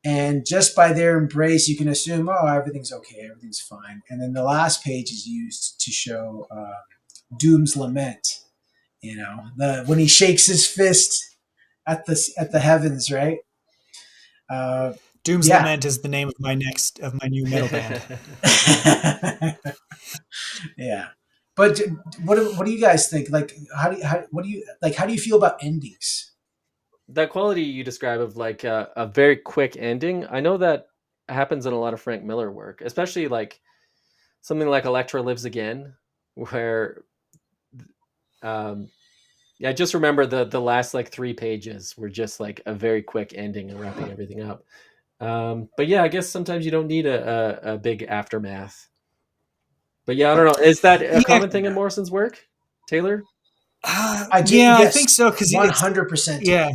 And just by their embrace, you can assume, oh, everything's okay, everything's fine. And then the last page is used to show Doom's lament. When he shakes his fist at the heavens, right? Uh, Doom's yeah. Lament is the name of my new metal band. Yeah. But what do you guys think? Like, how do you feel about endings? That quality you describe of like a very quick ending, I know that happens in a lot of Frank Miller work, especially like something like Elektra Lives Again, where um, yeah, I just remember the last like 3 pages were just like a very quick ending and wrapping everything up. But yeah, I guess sometimes you don't need a big aftermath. But yeah, I don't know. Is that a Yeah, common thing in Morrison's work, Taylor? I do. yeah, I think Yes, so because it's 100% yeah, Taylor.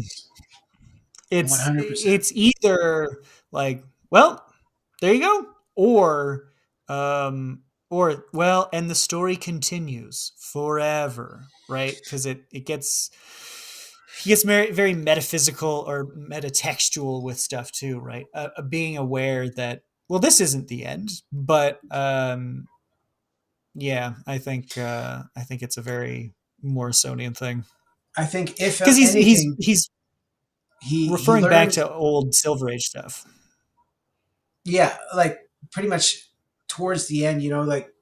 100%. it's either like, well, there you go, um, or well, and the story continues forever, right? Because it gets he gets very, very metaphysical or metatextual with stuff too, right? Being aware that, well, this isn't the end, but yeah, I think it's a very Morrisonian thing I think if because anything, he's he referring back learns. to old Silver Age stuff. Yeah, like pretty much towards the end, like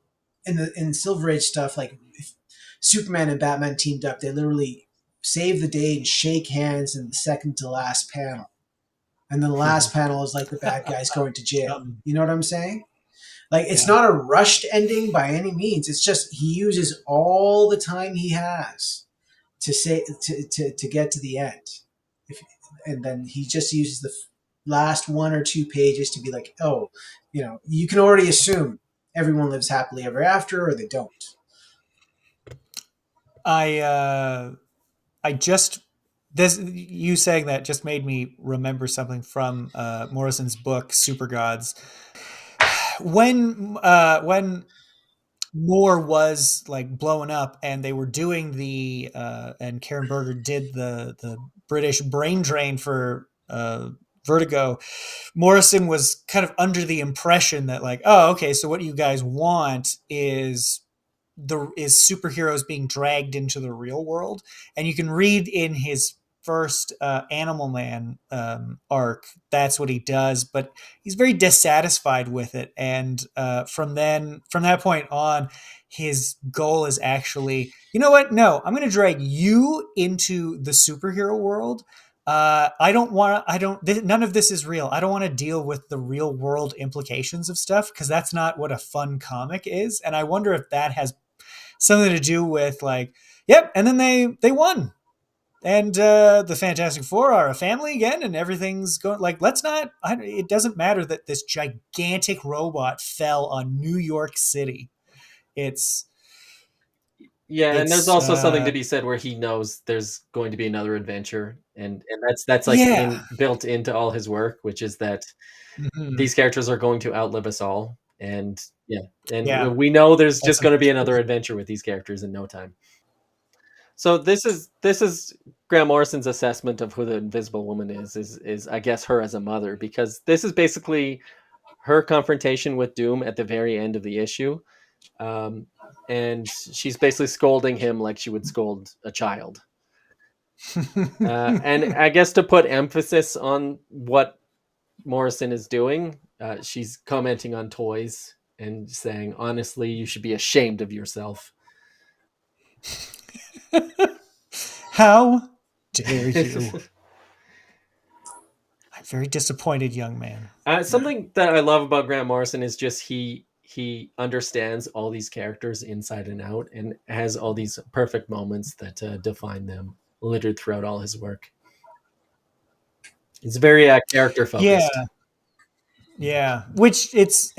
in Silver Age stuff, like if Superman and Batman teamed up, they literally save the day and shake hands in the second to last panel. And then the last panel is like the bad guys going to jail. You know what I'm saying? Like, it's Yeah. not a rushed ending by any means. It's just he uses all the time he has to say to get to the end. If, and then he just uses the last 1 or 2 pages to be like, oh, you can already assume everyone lives happily ever after, or they don't. I just this you saying that just made me remember something from Morrison's book Super Gods. When Moore was like blowing up and they were doing the and Karen Berger did the British brain drain for Vertigo, Morrison was kind of under the impression that like, oh, okay, so what you guys want is superheroes being dragged into the real world. And you can read in his first Animal Man arc, that's what he does, but he's very dissatisfied with it. And from that point on, his goal is actually, you know what? No, I'm going to drag you into the superhero world. None of this is real. I don't want to deal with the real world implications of stuff because that's not what a fun comic is. And I wonder if that has something to do with like, yep. And then they won, and the Fantastic Four are a family again, and everything's going like, let's not. It doesn't matter that this gigantic robot fell on New York City. It's Yeah, and there's it's also something to be said where he knows there's going to be another adventure, and that's like yeah. built into all his work, which is that Mhm. these characters are going to outlive us all, and yeah, and Yeah, we know there's that's just going to be another adventure with these characters in no time. So this is Grant Morrison's assessment of who the Invisible Woman is I guess her as a mother, because this is basically her confrontation with Doom at the very end of the issue. Um, and she's basically scolding him like she would scold a child. And I guess to put emphasis on what Morrison is doing, she's commenting on toys and saying, honestly, you should be ashamed of yourself. How dare you? I'm very disappointed, young man. Something that I love about Grant Morrison is just he understands all these characters inside and out and has all these perfect moments that define them. littered throughout all his work. It's very character Yeah, focused. yeah. Which it's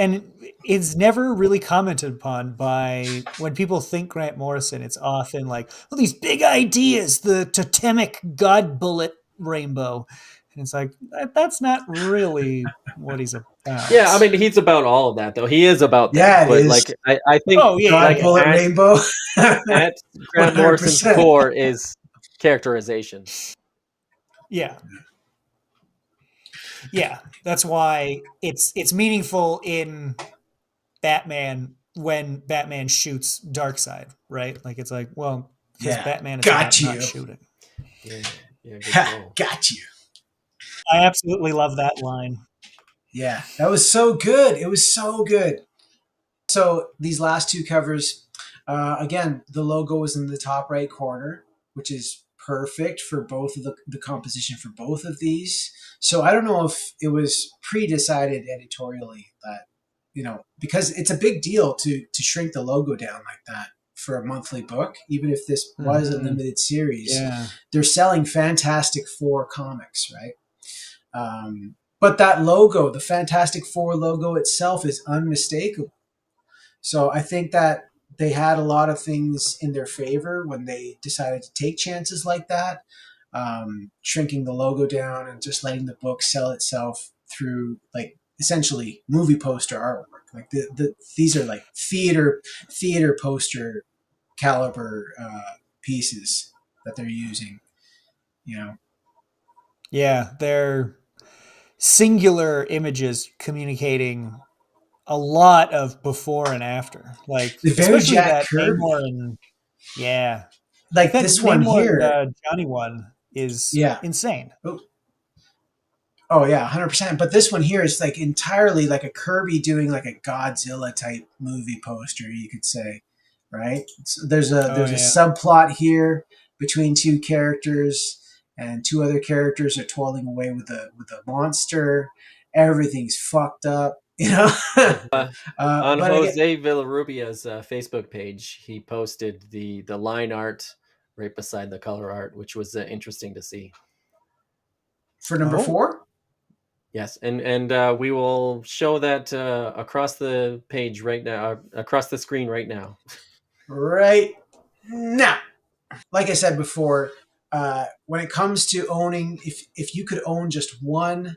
never really commented upon by when people think Grant Morrison. It's often like, oh, these big ideas, the totemic god bullet rainbow, and it's like that's not really what he's Yeah, I about. mean he's about all of that though. He is about that, Yeah, it but is. like I think Oh yeah, yeah, God like yeah. Bullet Rainbow. at Grant Morrison's 100%. core is characterization. Yeah, yeah. That's why it's meaningful in Batman when Batman shoots Darkseid, right? Like it's like, well, because Yeah. Batman is about Got not you. shooting. Yeah, yeah, good Ha, call. got you. I absolutely love that line. Yeah. That was so good. It was so good. So these last two covers, again, the logo was in the top right corner, which is perfect for both of the composition for both of these. So I don't know if it was pre-decided editorially that, because it's a big deal to shrink the logo down like that for a monthly book, even if this was a Hmm. limited series. Yeah, They're selling Fantastic Four comics, right? But that logo, the Fantastic Four logo itself, is unmistakable. So I think that they had a lot of things in their favor when they decided to take chances like that, shrinking the logo down and just letting the book sell itself through like essentially movie poster artwork. Like these are like theater poster caliber pieces that they're using. You know, yeah. They're singular images communicating a lot of before and after. Like the very especially Jack that Kirby, Namor and yeah, like like that this one Namor and here. Johnny one is Yeah. insane. Oh, Oh yeah, 100%. But this one here is like entirely like a Kirby doing like a Godzilla type movie poster, you could say, right? So Oh there's a yeah, subplot here between two characters, and two other characters are twirling away with a monster. Everything's fucked up, you know. On But again, Jose Villarubia's Facebook page, he posted the line art right beside the color art, which was interesting to see. for number oh 4, Yes, and we will show that across the page right now, across the screen right now. right now. Like I said before, when it comes to owning, if you could own just one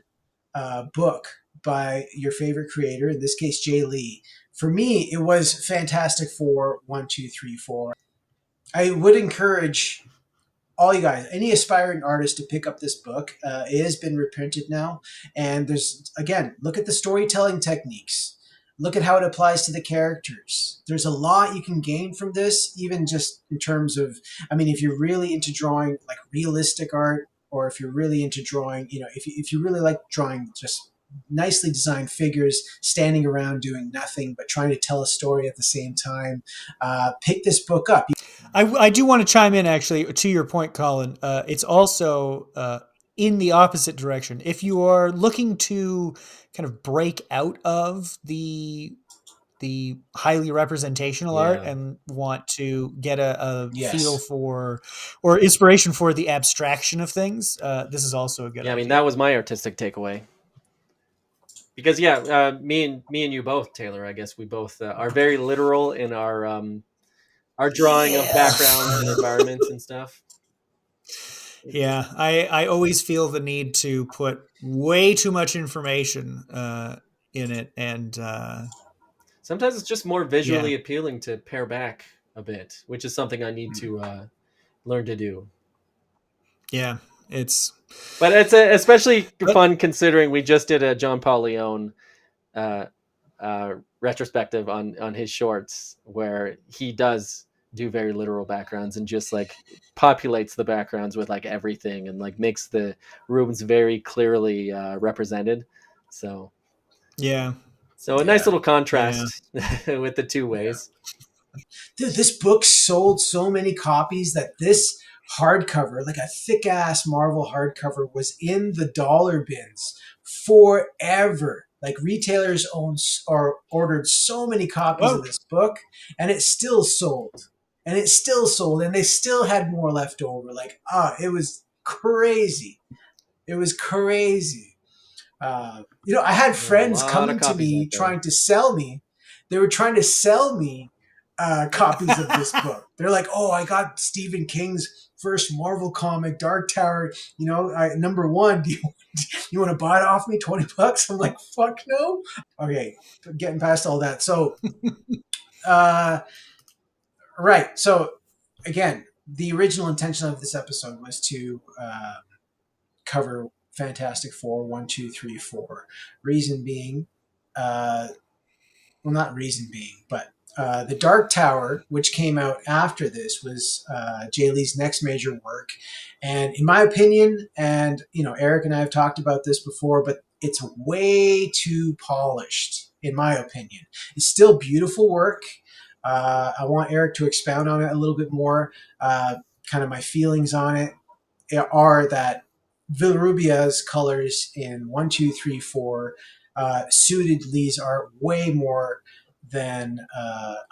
book by your favorite creator, in this case Jae Lee, for me it was Fantastic Four 1, 2, 3, 4. I would encourage all you guys, any aspiring artist, to pick up this book. It has been reprinted now, and there's again, look at the storytelling techniques. Look at how it applies to the characters. There's a lot you can gain from this, even just in terms of, I mean, if you're really into drawing like realistic art, or if you're really into drawing, if you really like drawing just nicely designed figures standing around doing nothing but trying to tell a story at the same time, pick this book up. I do want to chime in actually to your point, Colin. It's also in the opposite direction. If you are looking to kind of break out of the highly representational art Yeah, and want to get a feel Yes. for or inspiration for the abstraction of things, this is also a good yeah. I mean, that idea. was my artistic takeaway. Because yeah, me and you both, Taylor. I guess we both are very literal in our drawing of Yeah. backgrounds and environments and stuff. Yeah, I always feel the need to put way too much information in it, and Sometimes it's just more yeah, visually appealing to pare back a bit, which is something I need to learn to do. yeah, it's But it's especially fun considering we just did a John Paul Leon uh, retrospective on his shorts, where he does do very literal backgrounds and just like populates the backgrounds with like everything and like makes the rooms very clearly represented. So yeah, so a nice Yeah. little yeah. contrast with the two Yeah. ways. Dude, this book sold so many copies that this hardcover, like a thick ass Marvel hardcover, was in the dollar bins forever. Like retailers own or ordered so many copies of Oh, this book, and it still sold. and it still sold, and they still had more left over. Like, it was crazy. It was crazy. I had There are a friends lot of coming to copies out me there. trying to sell me. They were trying to sell me copies of this book. They're like, "Oh, I got Stephen King's first Marvel comic, Dark Tower. Number one. You want to buy it off me? $20?" I'm like, "Fuck no." Okay, getting past all that. So, uh, right. So, again, the original intention of this episode was to cover Fantastic Four 1, 2, 3, 4. Reason being, uh, well, not reason being, but the Dark Tower, which came out after this, was Jae Lee's next major work, and in my opinion, and Eric and I have talked about this before, but it's way too polished, in my opinion. It's still beautiful work. I want Eric to expound on it a little bit more. Kind of my feelings on it are that Villarubia colors in 1, 2, 3, 4 suited Lee's art way more than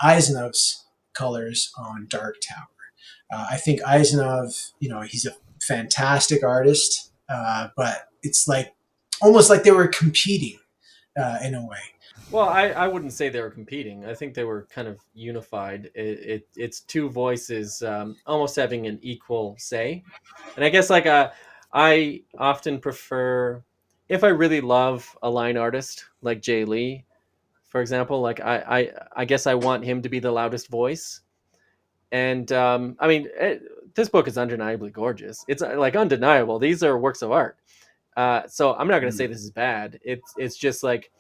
Eisenov's colors on Dark Tower. I think Eisenov, he's a fantastic artist, but it's like almost like they were competing in a way. Well, I wouldn't say they were competing. I think they were kind of unified. It's two voices almost having an equal say. And I guess I often prefer, if I really love a line artist like Jae Lee, for example, like I guess I want him to be the loudest voice. And I mean, this book is undeniably gorgeous. It's like undeniable. These are works of art. So I'm not going to say this is bad. It's just like,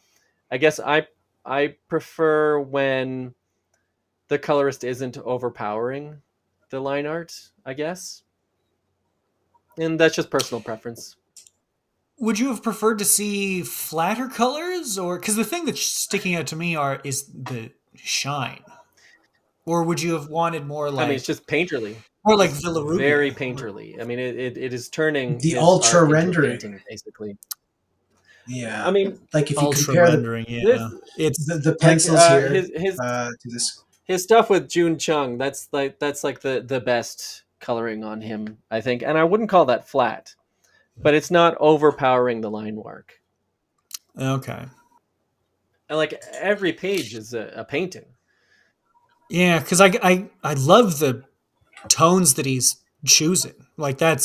I guess I prefer when the colorist isn't overpowering the line art, I guess. And that's just personal preference. Would you have preferred to see flatter colors, or because the thing that's sticking out to me is the shine, or would you have wanted I mean, it's just painterly. more like Just very Villarubia? painterly. I mean, it is turning The his ultra art into a rendering, painting, basically. I yeah. mean, Like if you Ultra compare rendering, this yeah. It's the like pencils here his to this. his stuff with June Chung. That's like the best coloring on him, I think. And I wouldn't call that flat, but it's not overpowering the line work. okay. And like every page is a painting. Yeah, because I love the tones that he's choosing. Like they're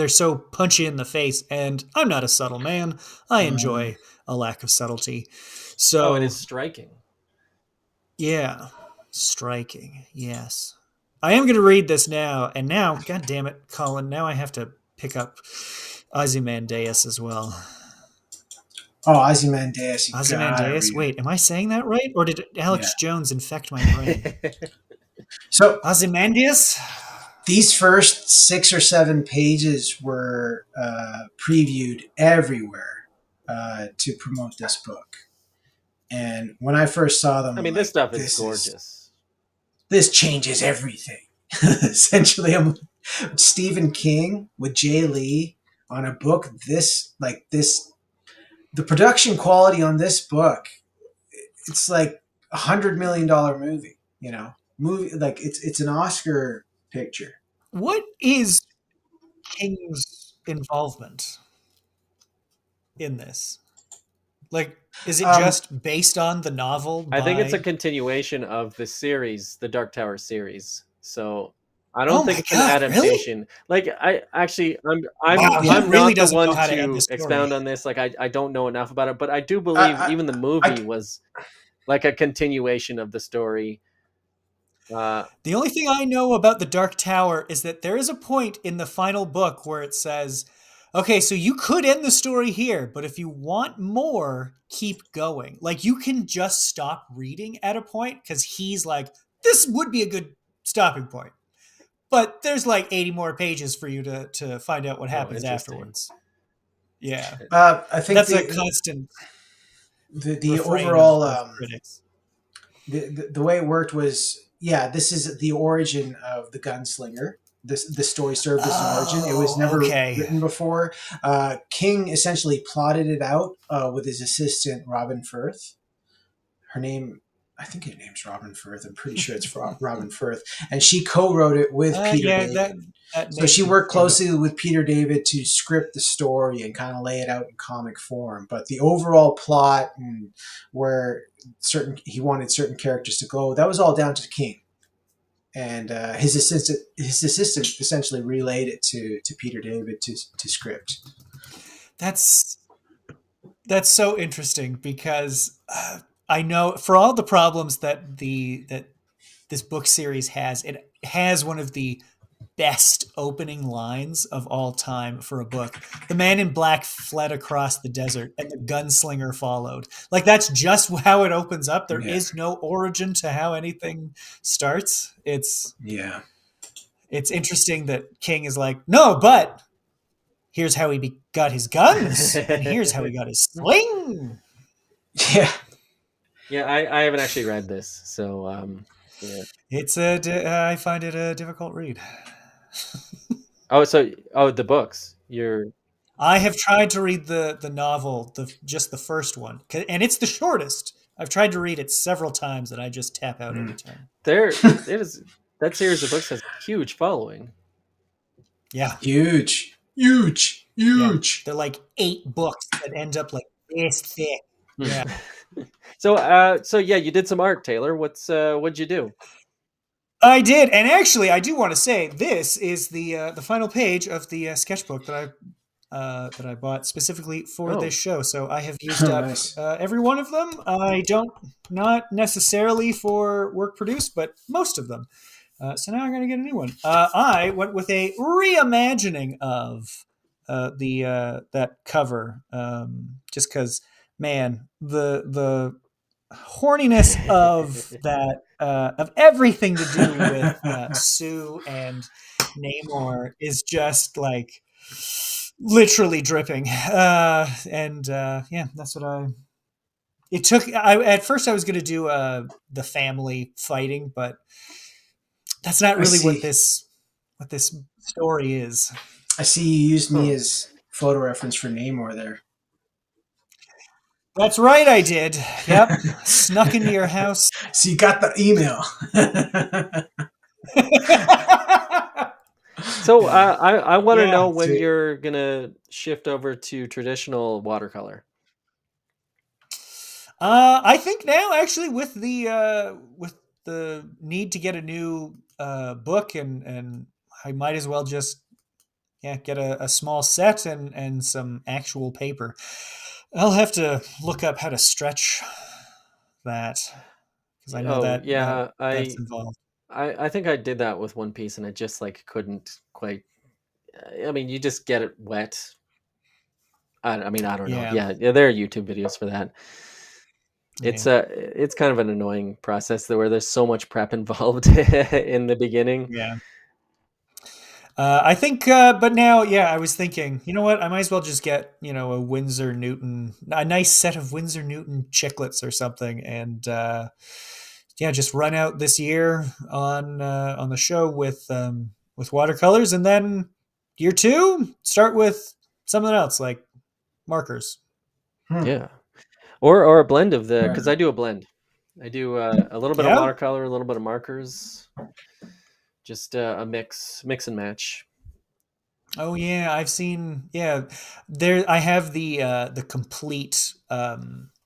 so punchy in the face, and I'm not a subtle man. I Um, enjoy a lack of subtlety. Oh, it So is striking. yeah, striking. Yes, I am going to read this now, and now, God damn it, Colin. Now I have to pick up Ozymandias as well. Ozymandias, you gotta Ozymandias. read it. Wait, am I saying that right, or did Yeah. Alex Jones infect my brain? So Ozymandias. these first 6 or 7 pages were previewed everywhere to promote this book. And when I first saw them, I I'm mean, this like, stuff is gorgeous. this changes everything. Essentially, I'm Stephen King with Jae Lee on a book this. The production quality on this book, it's like $100 million movie. Movie like it's an Oscar picture. What is King's involvement in this? Like, is it Um, just based on the novel I think it's a by? continuation of the series, the Dark Tower series. So I Oh don't think my it's an god! Really? adaptation. Like I actually, I'm Wow, he yeah, I'm really not the doesn't know one how to end the to story. expound on this. Like I don't know enough about it, but I do believe I, even the I, movie was like a continuation of the story. Uh, The only thing I know about the Dark Tower is that there is a point in the final book where it says, okay, so you could end the story here, but if you want more, keep going. Like, you can just stop reading at a point because he's like, this would be a good stopping point. But there's like 80 more pages for you to find out what oh, happens interesting. afterwards. Yeah. I think That's a constant the refrain overall of critics. the way it worked was, yeah, this is the origin of the gunslinger. This story served as an origin. It was Oh, never okay. written before. King essentially plotted it out with his assistant Robin Firth. Her name I think her name's Robin Firth. I'm pretty sure it's Robin Firth, and she co-wrote it with Peter Yeah, David. that So she name worked rings closely with Peter David to script the story and kind of lay it out in comic form. But the overall plot and where certain he wanted certain characters to go, that was all down to King. And his assistant essentially relayed it to Peter David to script. that's that's so interesting because I know for all the problems that this book series has, it has one of the best opening lines of all time for a book. The man in black fled across the desert and the gunslinger followed. Like that's just how it opens up. There Yeah, is no origin to how anything starts. yeah, It's interesting that King is like, "No, but here's how got his guns and here's how he got his sling." yeah. Yeah, I haven't actually read this, so yeah. I find it a difficult read. Oh, so the books. You're I have tried to read the novel, just the first one, and it's the shortest. I've tried to read it several times, and I just tap out every Mm. time. there. It is that series of books has a huge following. Yeah, Huge, huge, yeah. huge. They're like 8 books that end up like this thick. Yeah, So yeah, you did some art, Taylor. What'd you do? I did, and actually, I do want to say this is the final page of the sketchbook that I bought specifically for this Oh, show. So I have used Oh, up nice. every one of them. I don't not necessarily for work produced, but most of them. So now I'm going to get a new one. I went with a reimagining of the that cover, just because, man, the horniness of that of everything to do with Sue and Namor is just like literally dripping. And yeah, that's what I. It took. I at first I was going to do the family fighting, but that's not I really see. what this story is. I see you used me huh. as photo reference for Namor there. That's right, I did. Yep, snuck into your house. So you got the email. So Yeah. I want to know Yeah. when Sweet. you're gonna shift over to traditional watercolor. I think now actually with the need to get a new book and I might as well just yeah get a small set and some actual paper. I'll have to look up how to stretch that because I know Oh that yeah, that's involved. I think I did that with One Piece, and I just like couldn't quite. I mean, you just get it wet. I mean, I don't know. Yeah, Yeah, there are YouTube videos for that. yeah. It's kind of an annoying process where there's so much prep involved in the beginning. Yeah. I think, but now, yeah, I was thinking, you know what? I might as well just get, a nice set of Windsor Newton chiclets or something, and yeah, just run out this year on the show with watercolors, and then year two start with something else like markers. Hmm. Yeah, or a blend of the because Right. I do a blend. I do a little bit of Yeah. watercolor, a little bit of markers, just a mix and match. Oh yeah, I've seen. Yeah, there. I have the complete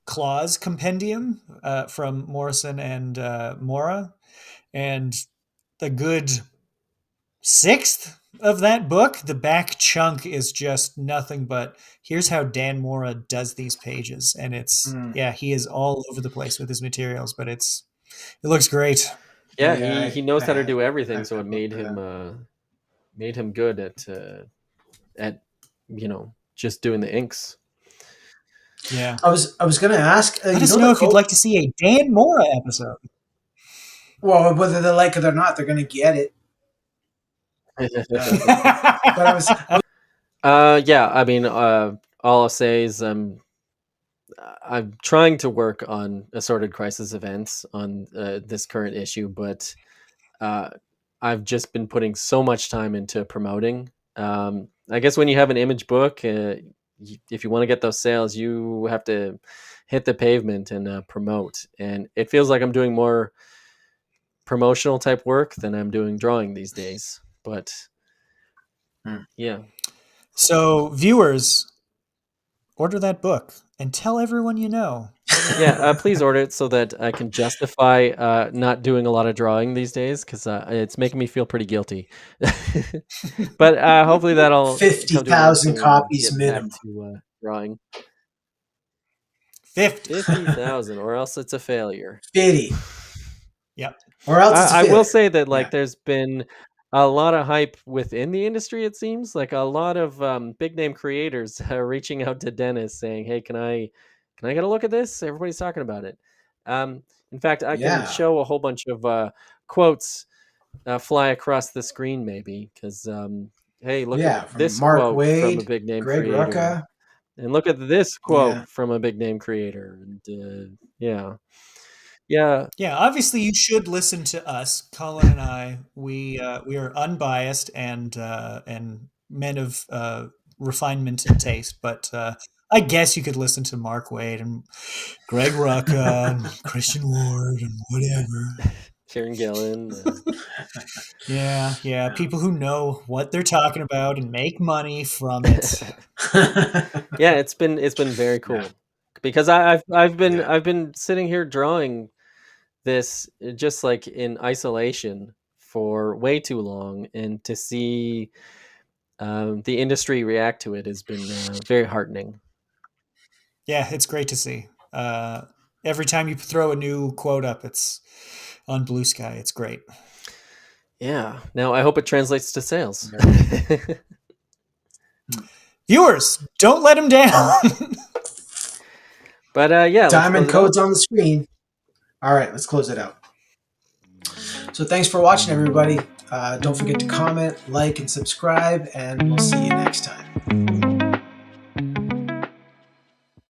clause compendium from Morrison and Mora, and the good sixth of that book. The back chunk is just nothing but here's how Dan Mora does these pages, and it's Hmm. yeah, he is all over the place with his materials, but it looks great. Yeah, Yeah, he knows I how to have do everything, I've so it looked at that. made him good at just doing the inks. Yeah, I was gonna ask, let you us know know the if you'd coat. like to see a Dan Mora episode. Well, whether they like it or not, they're gonna get it. But Yeah, I mean, all I'll say is I'm trying to work on assorted crisis events on this current issue, but uh, I've just been putting so much time into promoting. I guess when you have an image book, if you want to get those sales, you have to hit the pavement and promote. And it feels like I'm doing more promotional type work than I'm doing drawing these days. But yeah. So, viewers, order that book and tell everyone you know. Yeah, please order it so that I can justify not doing a lot of drawing these days, because it's making me feel pretty guilty. But hopefully that'll come to an end 50,000 soon and I'll copies get back minimum. to drawing. 50. 50,000, or else it's a failure. 50. Yep. Or else it's a I failure. will say that Yeah. there's been a lot of hype within the industry. It seems like a lot of big name creators are reaching out to Dennis saying, "Hey, can I get a look at this? Everybody's talking about it." In fact, I can Yeah. show a whole bunch of quotes fly across the screen, maybe, because hey, look at Yeah. From this Mark quote from a Wade, big name Greg creator, Rucka. and look at this Yeah. quote from a big name creator, and yeah, yeah. Yeah, obviously you should listen to us, Colin and I. We are unbiased and men of refinement and taste. But I guess you could listen to Mark Wade and Greg Rucka and Christian Ward and whatever. Kieran Gillen. Yeah, people who know what they're talking about and make money from it. Yeah, it's been very cool, Yeah. because I've been Yeah. I've been sitting here drawing this just like in isolation for way too long, and to see the industry react to it has been very heartening. Yeah, it's great to see. Every time you throw a new quote up, it's on Blue Sky. It's great. Yeah. Now I hope it translates to sales. Viewers, don't let him down. But yeah, let's Diamond close it out. codes on the screen. All right, let's close it out. So thanks for watching, everybody. Don't forget to comment, like, and subscribe, and we'll see you next time.